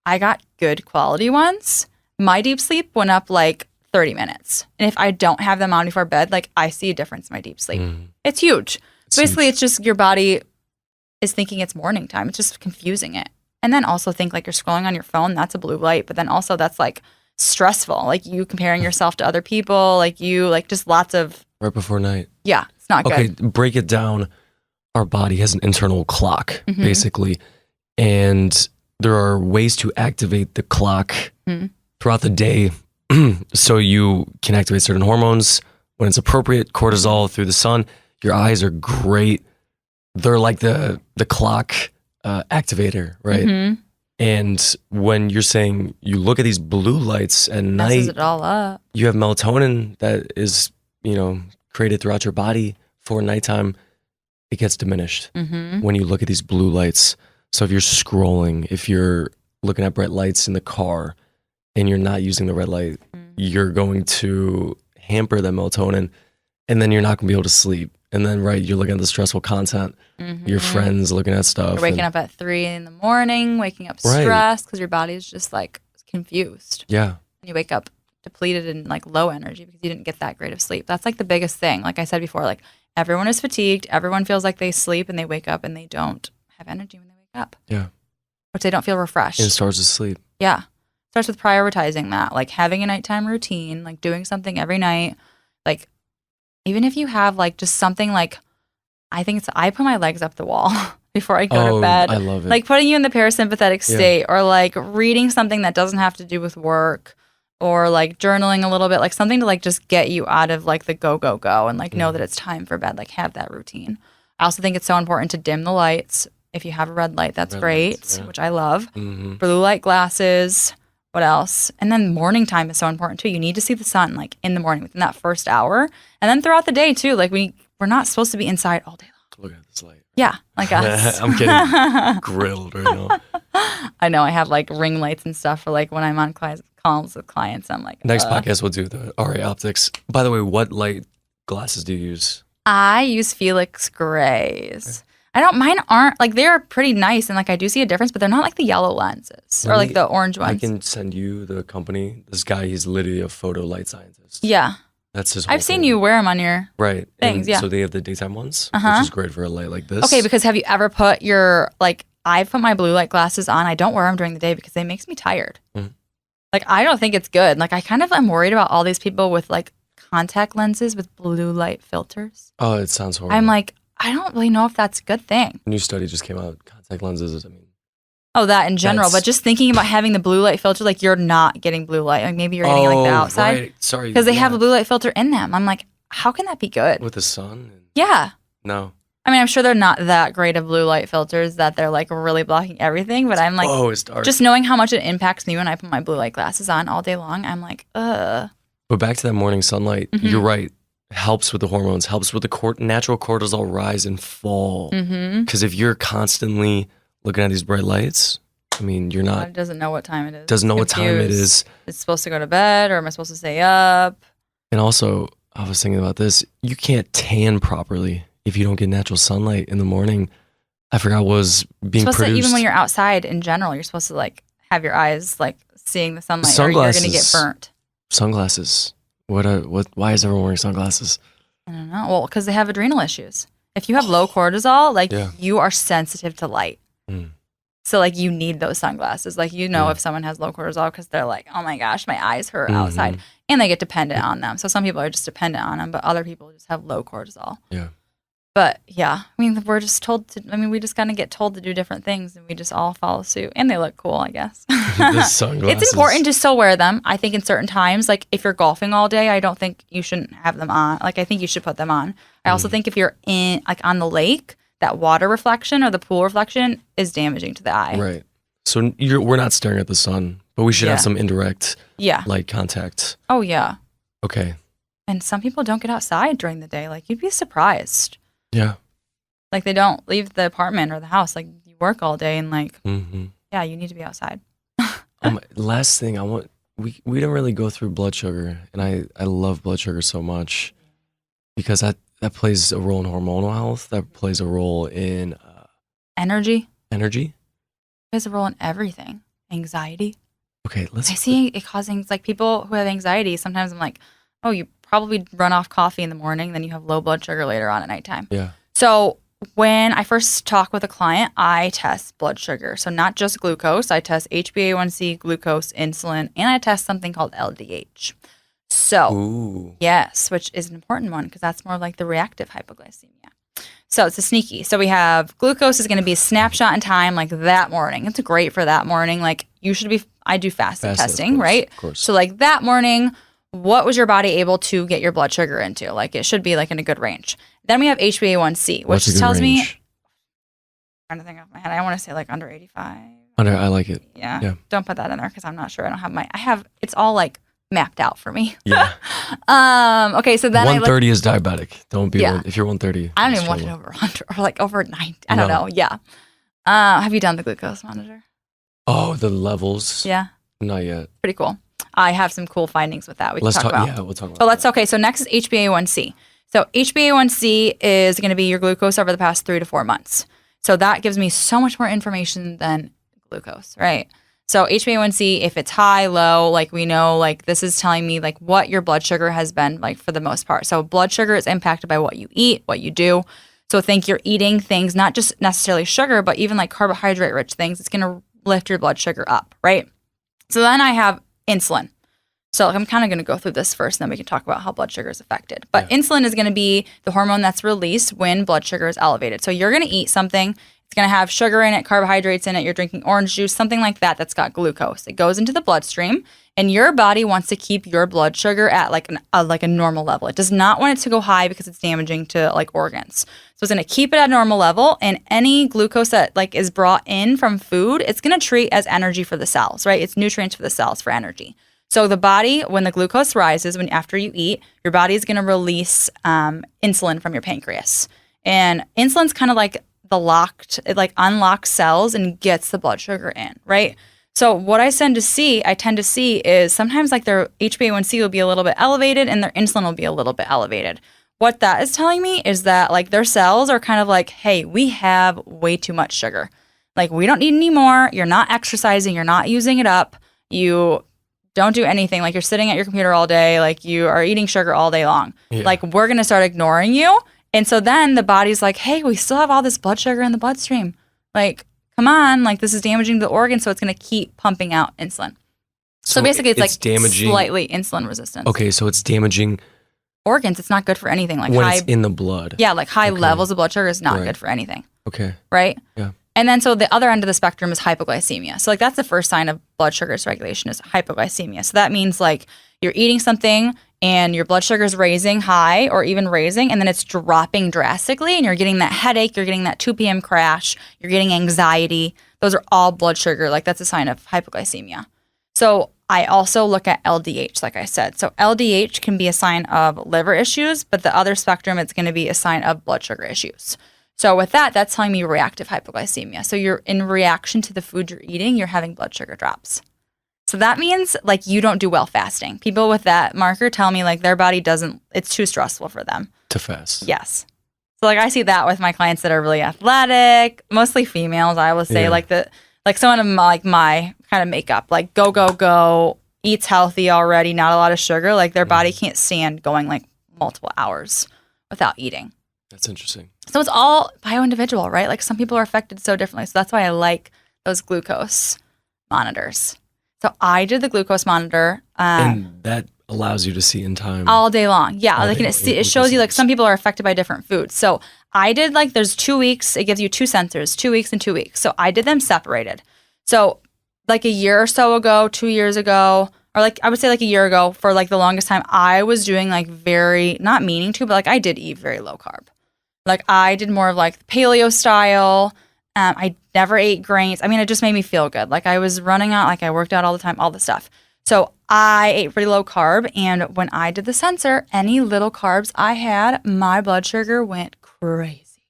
I got good quality ones. My deep sleep went up like 30 minutes. And if I don't have them on before bed, like I see a difference in my deep sleep. It's huge. Basically, it's just your body is thinking it's morning time. It's just confusing it. And then also think like you're scrolling on your phone, that's a blue light. But then also that's like stressful. Like you comparing yourself to other people, like just lots of. Right before night. Yeah, it's not good. Okay, break it down. Our body has an internal clock, basically. And there are ways to activate the clock throughout the day so you can activate certain hormones when it's appropriate, cortisol through the sun. Your eyes are great. They're like the clock activator, right? And when you're saying you look at these blue lights at night, messes it all up. You have melatonin that is, created throughout your body for nighttime. It gets diminished when you look at these blue lights. So if you're scrolling, if you're looking at bright lights in the car and you're not using the red light, you're going to hamper that melatonin, and then you're not going to be able to sleep. And then, you're looking at the stressful content, your friends looking at stuff. You're waking up at 3 a.m, waking up stressed because your body is just like confused. Yeah. And you wake up depleted and like low energy because you didn't get that great of sleep. That's like the biggest thing. Like I said before, like everyone is fatigued. Everyone feels like they sleep and they wake up and they don't have energy when they wake up. Yeah. Which they don't feel refreshed. And it starts with sleep. Yeah. It starts with prioritizing that, like having a nighttime routine, like doing something every night. Like even if you have like just something like, I put my legs up the wall before I go to bed. I love it. Like putting you in the parasympathetic state or like reading something that doesn't have to do with work or like journaling a little bit, like something to like just get you out of like the go and like know that it's time for bed, like have that routine. I also think it's so important to dim the lights. If you have a red light, that's great, which I love. Blue light glasses. What else? And then morning time is so important too. You need to see the sun like in the morning within that first hour. And then throughout the day too. Like we're not supposed to be inside all day long. Look at this light. Yeah, like us. I'm getting grilled right now. I know. I have like ring lights and stuff for like when I'm on calls with clients. I'm like, next podcast we'll do the RA optics. By the way, what light glasses do you use? I use Felix Grays. Mine aren't, like, they're pretty nice, and, like, I do see a difference, but they're not, like, the yellow lenses, or, like, the orange ones. I can send you the company. This guy, he's literally a photo light scientist. Yeah. That's his whole I've seen you wear them on your things, and so they have the daytime ones, which is great for a light like this. Okay, because have you ever put I put my blue light glasses on. I don't wear them during the day because they makes me tired. Like, I don't think it's good. Like, I kind of am worried about all these people with, like, contact lenses with blue light filters. Oh, it sounds horrible. I'm like, I don't really know if that's a good thing. A new study just came out. Contact lenses, that in general, but just thinking about having the blue light filter, like you're not getting blue light. Like maybe you're getting like the outside. Right. Sorry. Because they have a blue light filter in them. I'm like, how can that be good? With the sun? Yeah. No. I mean, I'm sure they're not that great of blue light filters that they're like really blocking everything, but I'm like, it's dark. Just knowing how much it impacts me when I put my blue light glasses on all day long, I'm like, ugh. But back to that morning sunlight, you're right. Helps with the hormones, helps with the natural cortisol rise and fall. Because if you're constantly looking at these bright lights, I mean, you're not. It doesn't know what time it is. Doesn't know what time it is. It's supposed to go to bed, or am I supposed to stay up? And also, I was thinking about this. You can't tan properly if you don't get natural sunlight in the morning. I forgot what was being produced. Even when you're outside in general, you're supposed to like have your eyes like seeing the sunlight, or you're going to get burnt. Sunglasses. Why is everyone wearing sunglasses? I don't know. Well, because they have adrenal issues. If you have low cortisol, like you are sensitive to light. So like you need those sunglasses. Like if someone has low cortisol because they're like, oh my gosh, my eyes hurt outside. And they get dependent on them. So some people are just dependent on them, but other people just have low cortisol. Yeah. But yeah, I mean, we're just told to, we just kind of get told to do different things and we just all follow suit. And they look cool, I guess. The sunglasses. It's important to still wear them. I think in certain times, like if you're golfing all day, I don't think you shouldn't have them on. Like I think you should put them on. I also think if you're on the lake, that water reflection or the pool reflection is damaging to the eye. Right. So we're not staring at the sun, but we should have some indirect light contact. Oh, yeah. Okay. And some people don't get outside during the day. Like you'd be surprised. Yeah. Like they don't leave the apartment or the house. Like you work all day and like, yeah, you need to be outside. Last thing we didn't really go through blood sugar, and I love blood sugar so much because that plays a role in hormonal health. That plays a role in energy. Energy. It plays a role in everything. Anxiety. Okay, I see it causing like people who have anxiety. Sometimes I'm like, oh, you probably run off coffee in the morning, then you have low blood sugar later on at nighttime. Yeah. So when I first talk with a client, I test blood sugar. So not just glucose. I test HbA1c, glucose, insulin, and I test something called LDH. So, yes, which is an important one because that's more like the reactive hypoglycemia. So it's a sneaky. So we have glucose is going to be a snapshot in time like that morning. It's great for that morning. Like I do fasted testing, right? Of course. So like that morning, what was your body able to get your blood sugar into? Like it should be like in a good range. Then we have HbA1c, which tells me, I'm trying to think off my head, I want to say like under 85. I like it. Yeah. Don't put that in there because I'm not sure. It's all like mapped out for me. Yeah. Okay, so then 130 is diabetic. Don't be if you're 130. I don't even want it over 100 or like over 90. I don't know. Yeah. Have you done the glucose monitor? Oh, the levels. Yeah. Not yet. Pretty cool. I have some cool findings with that. Let's talk about. Yeah, we'll talk about. So next is HbA1c. So HbA1c is going to be your glucose over the past 3 to 4 months. So that gives me so much more information than glucose, right? So HbA1c, if it's high, low, like we know, like this is telling me like what your blood sugar has been like for the most part. So blood sugar is impacted by what you eat, what you do. So think you're eating things, not just necessarily sugar, but even like carbohydrate rich things. It's going to lift your blood sugar up, right? So then I have insulin. So I'm kind of going to go through this first, and then we can talk about how blood sugar is affected. But insulin is going to be the hormone that's released when blood sugar is elevated. So you're going to eat something. It's going to have sugar in it, carbohydrates in it. You're drinking orange juice, something like that that's got glucose. It goes into the bloodstream, and your body wants to keep your blood sugar at like a normal level. It does not want it to go high because it's damaging to like organs. So it's going to keep it at a normal level, and any glucose that like is brought in from food, it's going to treat as energy for the cells, right? It's nutrients for the cells for energy. So the body, when the glucose rises, after you eat, your body is going to release insulin from your pancreas. And insulin's kind of like it like unlocks cells and gets the blood sugar in, right? So what I tend to see is sometimes like their HbA1c will be a little bit elevated and their insulin will be a little bit elevated. What that is telling me is that like their cells are kind of like, hey, we have way too much sugar. Like we don't need any more. You're not exercising. You're not using it up. You don't do anything. Like you're sitting at your computer all day. Like you are eating sugar all day long. Yeah. Like we're going to start ignoring you. And so then the body's like, hey, we still have all this blood sugar in the bloodstream. Like, come on. Like this is damaging the organ. So it's going to keep pumping out insulin. So basically it's like damaging, slightly insulin resistance. Okay. So it's damaging organs. It's not good for anything. Like when it's in the blood. Yeah. Like high levels of blood sugar is not good for anything. Okay. Right? Yeah. And then so the other end of the spectrum is hypoglycemia. So like that's the first sign of blood sugar dysregulation is hypoglycemia. So that means like you're eating something and your blood sugar is raising high or even raising, and then it's dropping drastically and you're getting that headache, you're getting that 2 p.m. crash, you're getting anxiety. Those are all blood sugar. Like that's a sign of hypoglycemia. So I also look at LDH, like I said. So LDH can be a sign of liver issues, but the other spectrum, it's going to be a sign of blood sugar issues. So with that, that's telling me reactive hypoglycemia. So you're in reaction to the food you're eating, you're having blood sugar drops. So that means like you don't do well fasting. People with that marker tell me like their body it's too stressful for them to fast. Yes. So like I see that with my clients that are really athletic, mostly females. I will say like someone of my kind of makeup, like go, eats healthy already, not a lot of sugar. Like their body can't stand going like multiple hours without eating. That's interesting. So it's all bio-individual, right? Like some people are affected so differently. So that's why I like those glucose monitors. So I did the glucose monitor. And that allows you to see in time. All day long. Yeah. It shows you like some people are affected by different foods. So I did like there's 2 weeks. It gives you 2 sensors, 2 weeks and 2 weeks. So I did them separated. So like a year or so ago, 2 years ago, or like I would say like a year ago for like the longest time, I was doing like very, not meaning to, but like I did eat very low carb. Like I did more of like paleo style. I never ate grains. I mean, it just made me feel good. Like I was running out, like I worked out all the time, all the stuff. So I ate pretty low carb. And when I did the sensor, any little carbs I had, my blood sugar went crazy.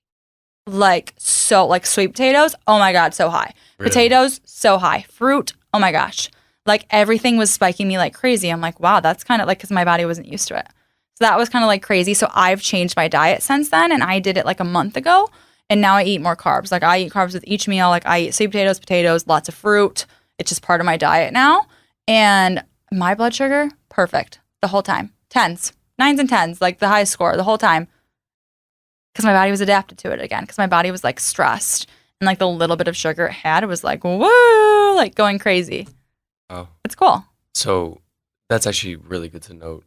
Like so, like sweet potatoes, oh my God, so high. Really? Potatoes, so high. Fruit, oh my gosh. Like everything was spiking me like crazy. I'm like, wow, that's kind of like, because my body wasn't used to it. So that was kind of like crazy. So I've changed my diet since then. And I did it like a month ago. And now I eat more carbs. Like I eat carbs with each meal. Like I eat sweet potatoes, lots of fruit. It's just part of my diet now. And my blood sugar, perfect the whole time. 10s, 9s and 10s, like the highest score the whole time. Because my body was adapted to it again. Because my body was like stressed. And like the little bit of sugar it had, it was like, woo, like going crazy. Oh. It's cool. So that's actually really good to note.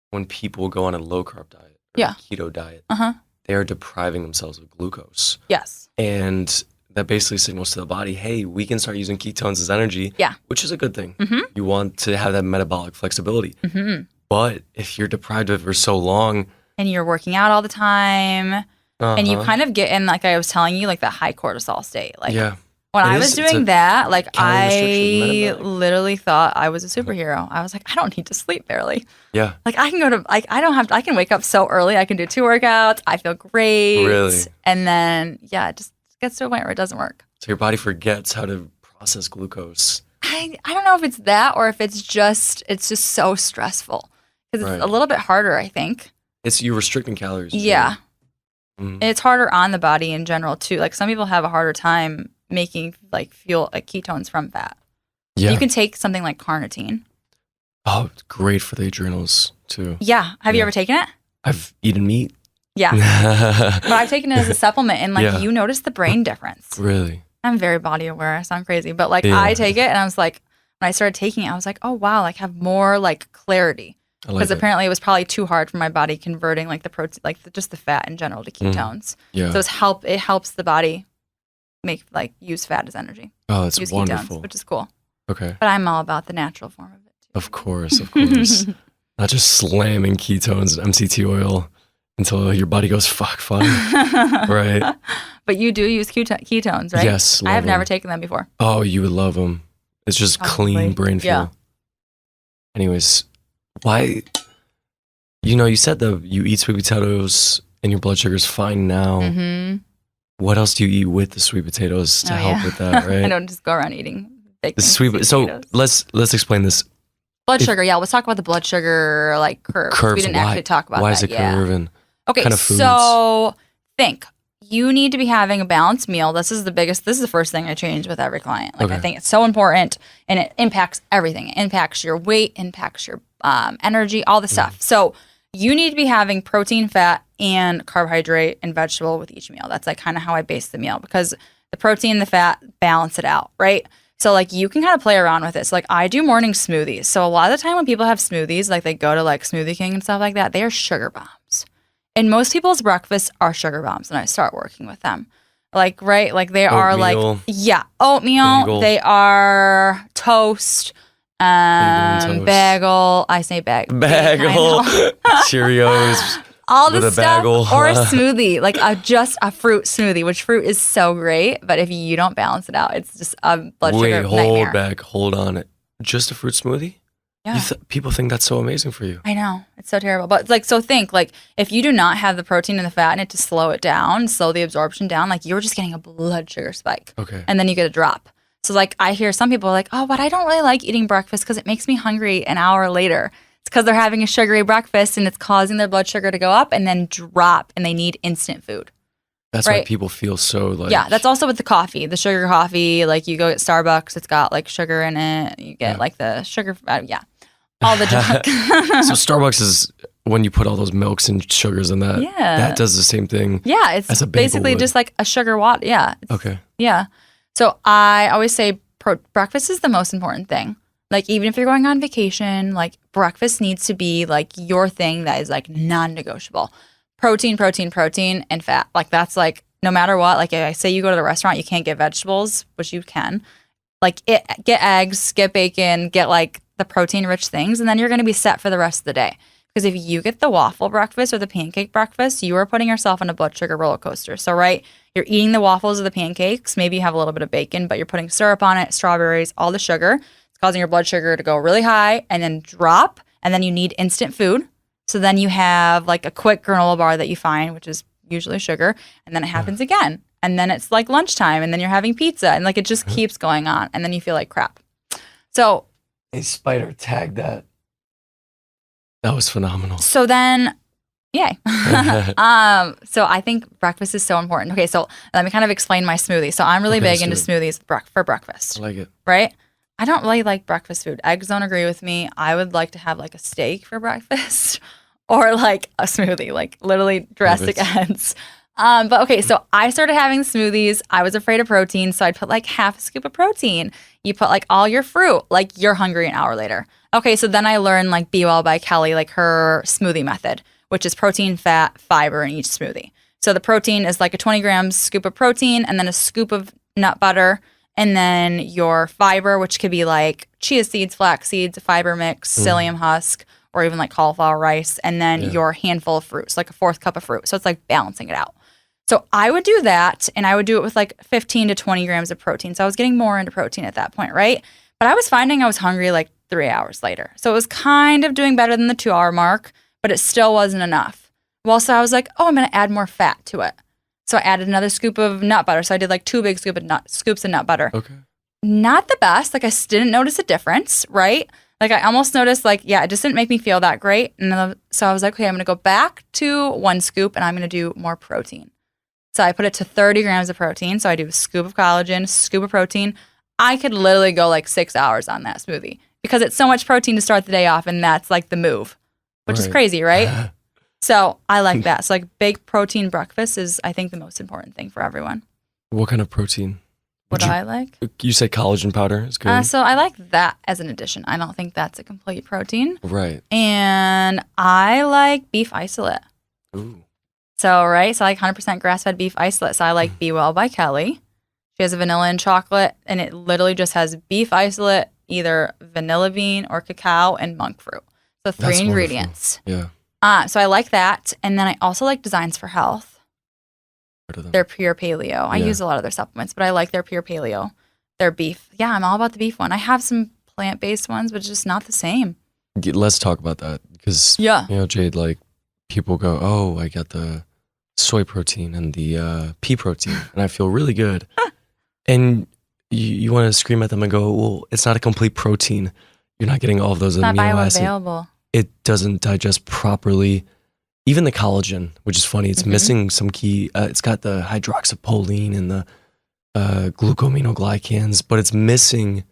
When people go on a low carb diet or a keto diet, they are depriving themselves of glucose. Yes. And that basically signals to the body, hey, we can start using ketones as energy, which is a good thing. Mm-hmm. You want to have that metabolic flexibility. Mm-hmm. But if you're deprived of it for so long. And you're working out all the time, and you kind of get in, like I was telling you, like that high cortisol state. Like When I was doing that, like I literally thought I was a superhero. I was like, I don't need to sleep barely. Yeah. Like I can go to, like I can wake up so early. I can do 2 workouts. I feel great. Really? And then, it just gets to a point where it doesn't work. So your body forgets how to process glucose. I don't know if it's that or if it's just so stressful. Because it's a little bit harder, I think. It's you restricting calories. Yeah. Mm-hmm. It's harder on the body in general too. Like some people have a harder time making like fuel, like ketones from fat. Yeah. You can take something like carnitine. Oh, it's great for the adrenals too. Yeah. Have you ever taken it? I've eaten meat. Yeah. But I've taken it as a supplement and like you notice the brain difference. Really? I'm very body aware. I sound crazy. But like I take it and I was like, when I started taking it, I was like, oh wow, like have more like clarity. Because apparently it was probably too hard for my body converting like the protein, like just the fat in general to ketones. Yeah. So it helps the body use fat as energy. Oh, that's wonderful. Ketones, which is cool. Okay. But I'm all about the natural form of it too. Of course. Not just slamming ketones and MCT oil until your body goes, fuck, fine. Right. But you do use ketones, right? Yes. I have never taken them before. Oh, you would love them. It's just clean brain fuel. Yeah. Anyways, why, you said that you eat sweet potatoes and your blood sugar's fine now. Mm-hmm. What else do you eat with the sweet potatoes to help with that, right? I don't just go around eating bacon. So let's explain this. Blood sugar, let's talk about the blood sugar curves. We didn't actually talk about that. Why is it curving? Okay, kind of foods? So think. You need to be having a balanced meal. This is the first thing I change with every client. I think it's so important and it impacts everything. It impacts your weight, impacts your energy, all the stuff. So you need to be having protein, fat, and carbohydrate and vegetable with each meal. That's like kind of how I base the meal because the protein and the fat balance it out, right? So like you can kind of play around with it. So like I do morning smoothies. So a lot of the time when people have smoothies, like they go to like Smoothie King and stuff like that, they are sugar bombs. And most people's breakfasts are sugar bombs when I start working with them. Like, right? Like they are oatmeal, bagel. They are toast, bagel. I say bagel. Cheerios. All the stuff. Or a smoothie, like just a fruit smoothie, which fruit is so great. But if you don't balance it out, it's just a blood sugar nightmare. Hold on. Just a fruit smoothie? Yeah. People think that's so amazing for you. I know. It's so terrible. But so think if you do not have the protein and the fat in it to slow it down, slow the absorption down, you're just getting a blood sugar spike. Okay. And then you get a drop. So I hear some people are like, oh, but I don't really like eating breakfast because it makes me hungry an hour later. It's because they're having a sugary breakfast and it's causing their blood sugar to go up and then drop and they need instant food. That's why people feel so Yeah, that's also with the coffee, the sugar coffee. You go get Starbucks, it's got sugar in it. You get the sugar, all the junk. So Starbucks is when you put all those milks and sugars in that. Yeah. That does the same thing. Yeah, it's basically just like a sugar water. Yeah. Okay. Yeah. So I always say breakfast is the most important thing. Even if you're going on vacation, breakfast needs to be your thing that is non-negotiable. Protein, and fat. That's no matter what. If I say you go to the restaurant, you can't get vegetables, which you can. Get eggs, get bacon, get the protein-rich things, and then you're going to be set for the rest of the day. Because if you get the waffle breakfast or the pancake breakfast, you are putting yourself on a blood sugar roller coaster. So, right, you're eating the waffles or the pancakes. Maybe you have a little bit of bacon, but you're putting syrup on it, strawberries, all the sugar. It's causing your blood sugar to go really high and then drop, and then you need instant food. So then you have a quick granola bar that you find, which is usually sugar, and then it happens again. And then it's lunchtime, and then you're having pizza, and it just keeps going on, and then you feel like crap. So a spider tagged that. That was phenomenal. So then, yay. So I think breakfast is so important. Okay, so let me kind of explain my smoothie. So I'm really big into smoothies for breakfast. I like it. Right? I don't really like breakfast food. Eggs don't agree with me. I would like to have a steak for breakfast or a smoothie, literally drastic ends. But okay, so I started having smoothies. I was afraid of protein, so I'd put half a scoop of protein. You put all your fruit, you're hungry an hour later. Okay, so then I learned Be Well by Kelly, her smoothie method, which is protein, fat, fiber in each smoothie. So the protein is a 20 grams scoop of protein and then a scoop of nut butter, and then your fiber, which could be chia seeds, flax seeds, a fiber mix, psyllium husk, or even cauliflower rice, and then your handful of fruit, so a fourth cup of fruit. So it's balancing it out. So I would do that, and I would do it with like 15 to 20 grams of protein. So I was getting more into protein at that point, right? But I was finding I was hungry like 3 hours later. So it was kind of doing better than the 2-hour mark, but it still wasn't enough. Well, so I was like, oh, I'm going to add more fat to it. So I added another scoop of nut butter. So I did like 2 big scoops of nut butter. Okay. Not the best. Like I didn't notice a difference, right? Like I almost noticed like, yeah, it just didn't make me feel that great. And so I was like, okay, I'm going to go back to 1 scoop and I'm going to do more protein. So I put it to 30 grams of protein. So I do a scoop of collagen, scoop of protein. I could literally go like 6 hours on that smoothie because it's so much protein to start the day off. And that's like the move, which is crazy, right? So I like that. So like big protein breakfast is, I think, the most important thing for everyone. What kind of protein? What do I like? You said collagen powder is good. So I like that as an addition. I don't think that's a complete protein. Right. And I like beef isolate. Ooh. So, right. So I like 100% grass-fed beef isolate. So I like Be Well by Kelly. She has a vanilla and chocolate, and it literally just has beef isolate, either vanilla bean or cacao and monk fruit. So 3 That's ingredients. Wonderful. Yeah. So I like that. And then I also like Designs for Health. They're pure paleo. I use a lot of their supplements, but I like their pure paleo. Their beef. Yeah, I'm all about the beef one. I have some plant-based ones, but just not the same. Let's talk about that because, you know, Jade, like people go, oh, I got the soy protein and the pea protein and I feel really good. And you want to scream at them and go, well, it's not a complete protein. You're not getting all of those amino acids. Not bioavailable. It doesn't digest properly. Even the collagen, which is funny, it's missing some key. It's got the hydroxyproline and the glucosaminoglycans, but it's missing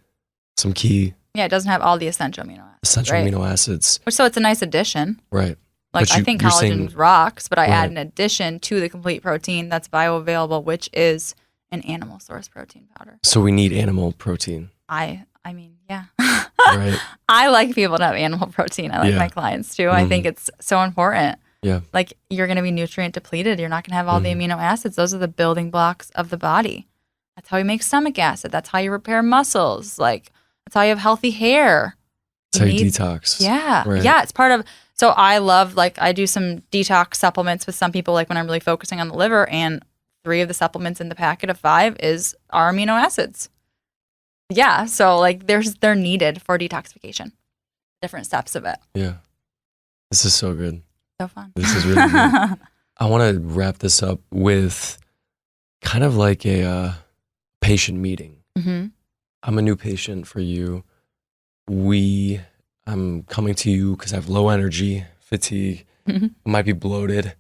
some key. Yeah, it doesn't have all the essential amino acids. Amino acids. So it's a nice addition. Right. Like I think collagen rocks, but I add an addition to the complete protein that's bioavailable, which is an animal source protein powder. So we need animal protein. I mean, yeah. Right. I like people to have animal protein. I like my clients too. I think it's so important. Yeah. Like you're going to be nutrient depleted. You're not going to have all the amino acids. Those are the building blocks of the body. That's how you make stomach acid. That's how you repair muscles. Like that's how you have healthy hair. That's how you detox. Yeah. Right. Yeah. It's part of, so I love, like I do some detox supplements with some people, like when I'm really focusing on the liver, and 3 of the supplements in the packet of 5 are amino acids. Yeah. So like they're needed for detoxification. Different steps of it. Yeah. This is so good. So fun. This is really good. I want to wrap this up with kind of like a patient meeting. Mm-hmm. I'm a new patient for you. I'm coming to you because I have low energy, fatigue, might be bloated.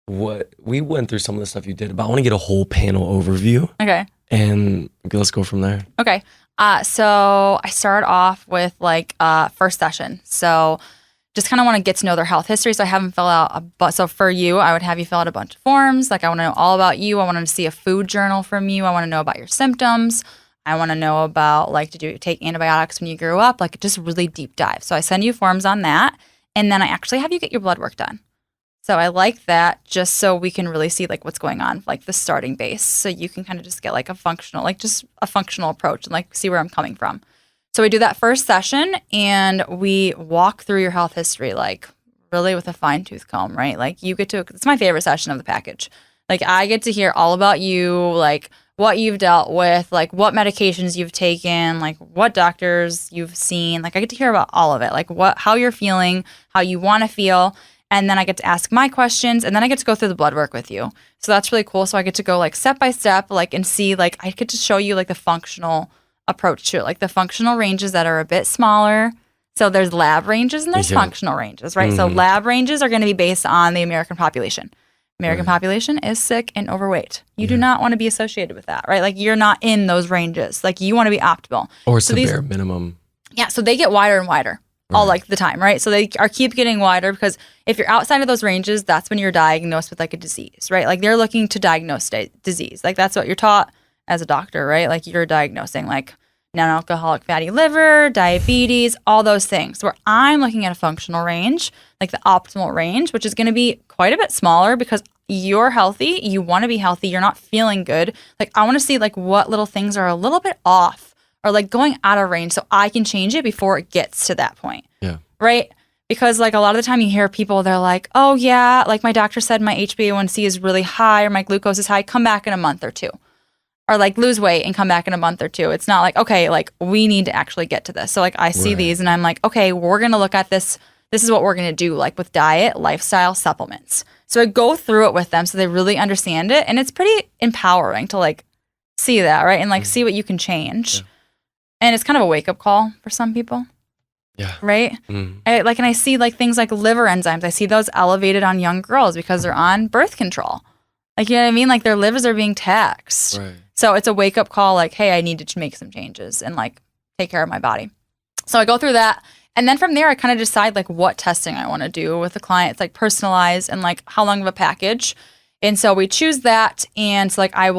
We went through some of the stuff you did, but I want to get a whole panel overview. Okay. And let's go from there. Okay. So I started off with like first session. So just kind of want to get to know their health history. So I have them fill out so for you, I would have you fill out a bunch of forms. Like I want to know all about you. I want to see a food journal from you. I want to know about your symptoms. I want to know about like, did you take antibiotics when you grew up? Like just really deep dive. So I send you forms on that. And then I actually have you get your blood work done. So I like that just so we can really see like what's going on, like the starting base. So you can kind of just get like a functional approach and like see where I'm coming from. So we do that first session and we walk through your health history, like really with a fine tooth comb, right? Like it's my favorite session of the package. Like I get to hear all about you, like what you've dealt with, like what medications you've taken, like what doctors you've seen. Like I get to hear about all of it, like how you're feeling, how you want to feel. And then I get to ask my questions, and then I get to go through the blood work with you. So that's really cool. So I get to go like step by step, like and see, like I get to show you like the functional approach to it, like the functional ranges that are a bit smaller. So there's lab ranges and there's functional ranges, right? So lab ranges are going to be based on the American population. American population is sick and overweight. You do not want to be associated with that, right? Like you're not in those ranges. Like you want to be optimal. Or it's the bare minimum. Yeah, so they get wider and wider. All like the time, right? So they keep getting wider because if you're outside of those ranges, that's when you're diagnosed with like a disease, right? Like they're looking to diagnose disease. Like that's what you're taught as a doctor, right? Like you're diagnosing like non-alcoholic fatty liver, diabetes, all those things. Where I'm looking at a functional range, like the optimal range, which is going to be quite a bit smaller because you're healthy, you want to be healthy, you're not feeling good. Like I want to see like what little things are a little bit off or like going out of range so I can change it before it gets to that point. Yeah. Right? Because like a lot of the time you hear people, they're like, oh yeah, like my doctor said my HbA1c is really high or my glucose is high, come back in a month or two. Or like lose weight and come back in a month or two. It's not like, okay, like we need to actually get to this. So like I see these and I'm like, okay, we're going to look at this. This is what we're going to do, like with diet, lifestyle, supplements. So I go through it with them so they really understand it. And it's pretty empowering to like see that, right? And like see what you can change. Yeah. And it's kind of a wake up call for some people. Yeah. Right? And I see like things like liver enzymes. I see those elevated on young girls because they're on birth control. Like, you know what I mean? Like their livers are being taxed. Right. So it's a wake up call like, hey, I need to make some changes and like take care of my body. So I go through that. And then from there, I kind of decide like what testing I want to do with the client. It's like personalized and like how long of a package. And so we choose that. And so like I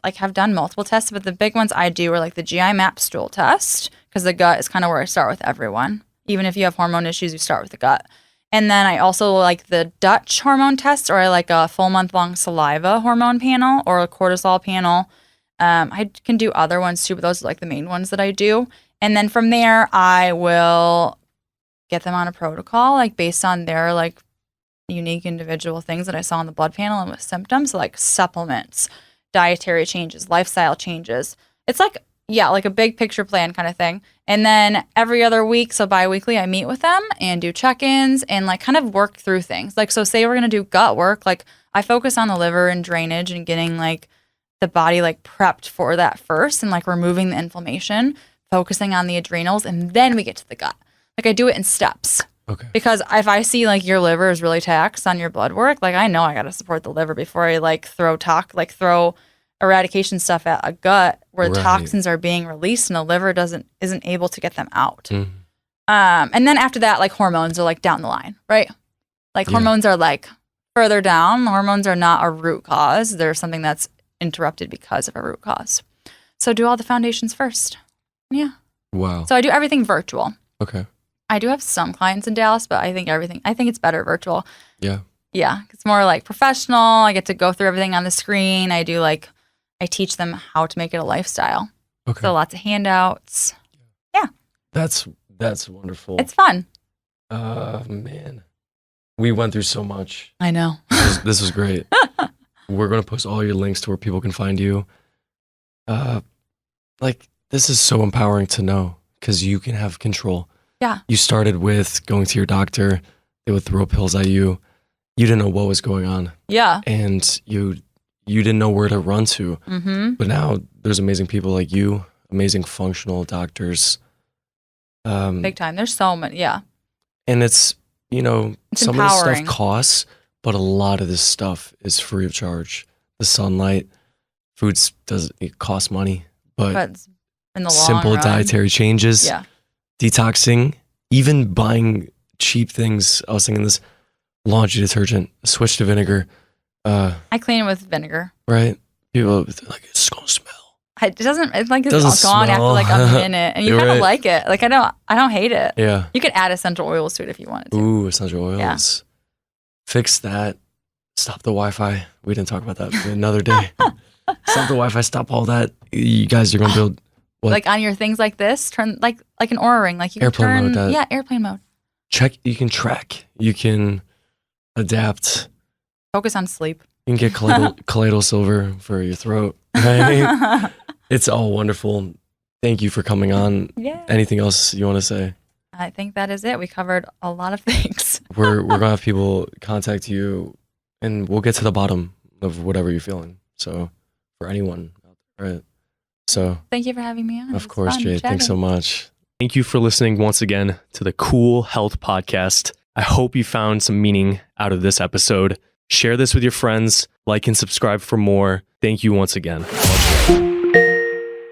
like have done multiple tests, but the big ones I do are like the GI map stool test because the gut is kind of where I start with everyone. Even if you have hormone issues, you start with the gut. And then I also like the Dutch hormone test, or I like a full month-long saliva hormone panel or a cortisol panel. I can do other ones too, but those are like the main ones that I do. And then from there, I will get them on a protocol, like based on their like unique individual things that I saw on the blood panel and with symptoms, like supplements, dietary changes, lifestyle changes. It's like, yeah, like a big picture plan kind of thing. And then every other week, so bi-weekly, I meet with them and do check-ins and like kind of work through things. Like, so say we're going to do gut work, like I focus on the liver and drainage and getting like the body like prepped for that first and like removing the inflammation, focusing on the adrenals, and then we get to the gut. Like I do it in steps. Okay. Because if I see like your liver is really taxed on your blood work, like I know I got to support the liver before I like throw eradication stuff at a gut where toxins are being released and the liver isn't able to get them out. And then after that, like hormones are like down the line, right? Like hormones are like further down. Hormones are not a root cause. They're something that's interrupted because of a root cause. So do all the foundations first. Yeah. Wow. So I do everything virtual. Okay. I do have some clients in Dallas, but I think it's better virtual. Yeah. Yeah. It's more like professional. I get to go through everything on the screen. I teach them how to make it a lifestyle. Okay. So lots of handouts. Yeah. That's wonderful. It's fun. Man. We went through so much. I know. This was great. We're going to post all your links to where people can find you. Like, this is so empowering to know because you can have control. Yeah. You started with going to your doctor. They would throw pills at you. You didn't know what was going on. Yeah. And you didn't know where to run to. Mm-hmm. But now there's amazing people like you, amazing functional doctors. Big time. There's so many. Yeah. And it's some empowering. of this stuff costs, but a lot of this stuff is free of charge. The sunlight, it costs money, but in the simple long run, dietary changes, yeah. Detoxing, even buying cheap things. I was thinking this laundry detergent, switch to vinegar. I clean it with vinegar. Right? People are like, it's gonna smell. It doesn't. It's like it's all gone after like a minute, and you kind of like it. Like I don't hate it. Yeah. You could add essential oils to it if you wanted to. Ooh, essential oils. Yeah. Fix that. Stop the Wi-Fi. We didn't talk about that for another day. Stop the Wi-Fi. Stop all that. You guys are gonna build. What? Like on your things like this, turn like an Oura ring. Like you can airplane mode. Yeah, airplane mode. Check. You can track. You can adapt. Focus on sleep. You can get colloidal silver for your throat. Right? It's all wonderful. Thank you for coming on. Yeah. Anything else you want to say? I think that is it. We covered a lot of things. We're gonna have people contact you, and we'll get to the bottom of whatever you're feeling. So for anyone out there, right? So thank you for having me on. Of course, Jade. Thanks so much. Thank you for listening once again to the Cool Health Podcast. I hope you found some meaning out of this episode. Share this with your friends, like and subscribe for more. Thank you once again.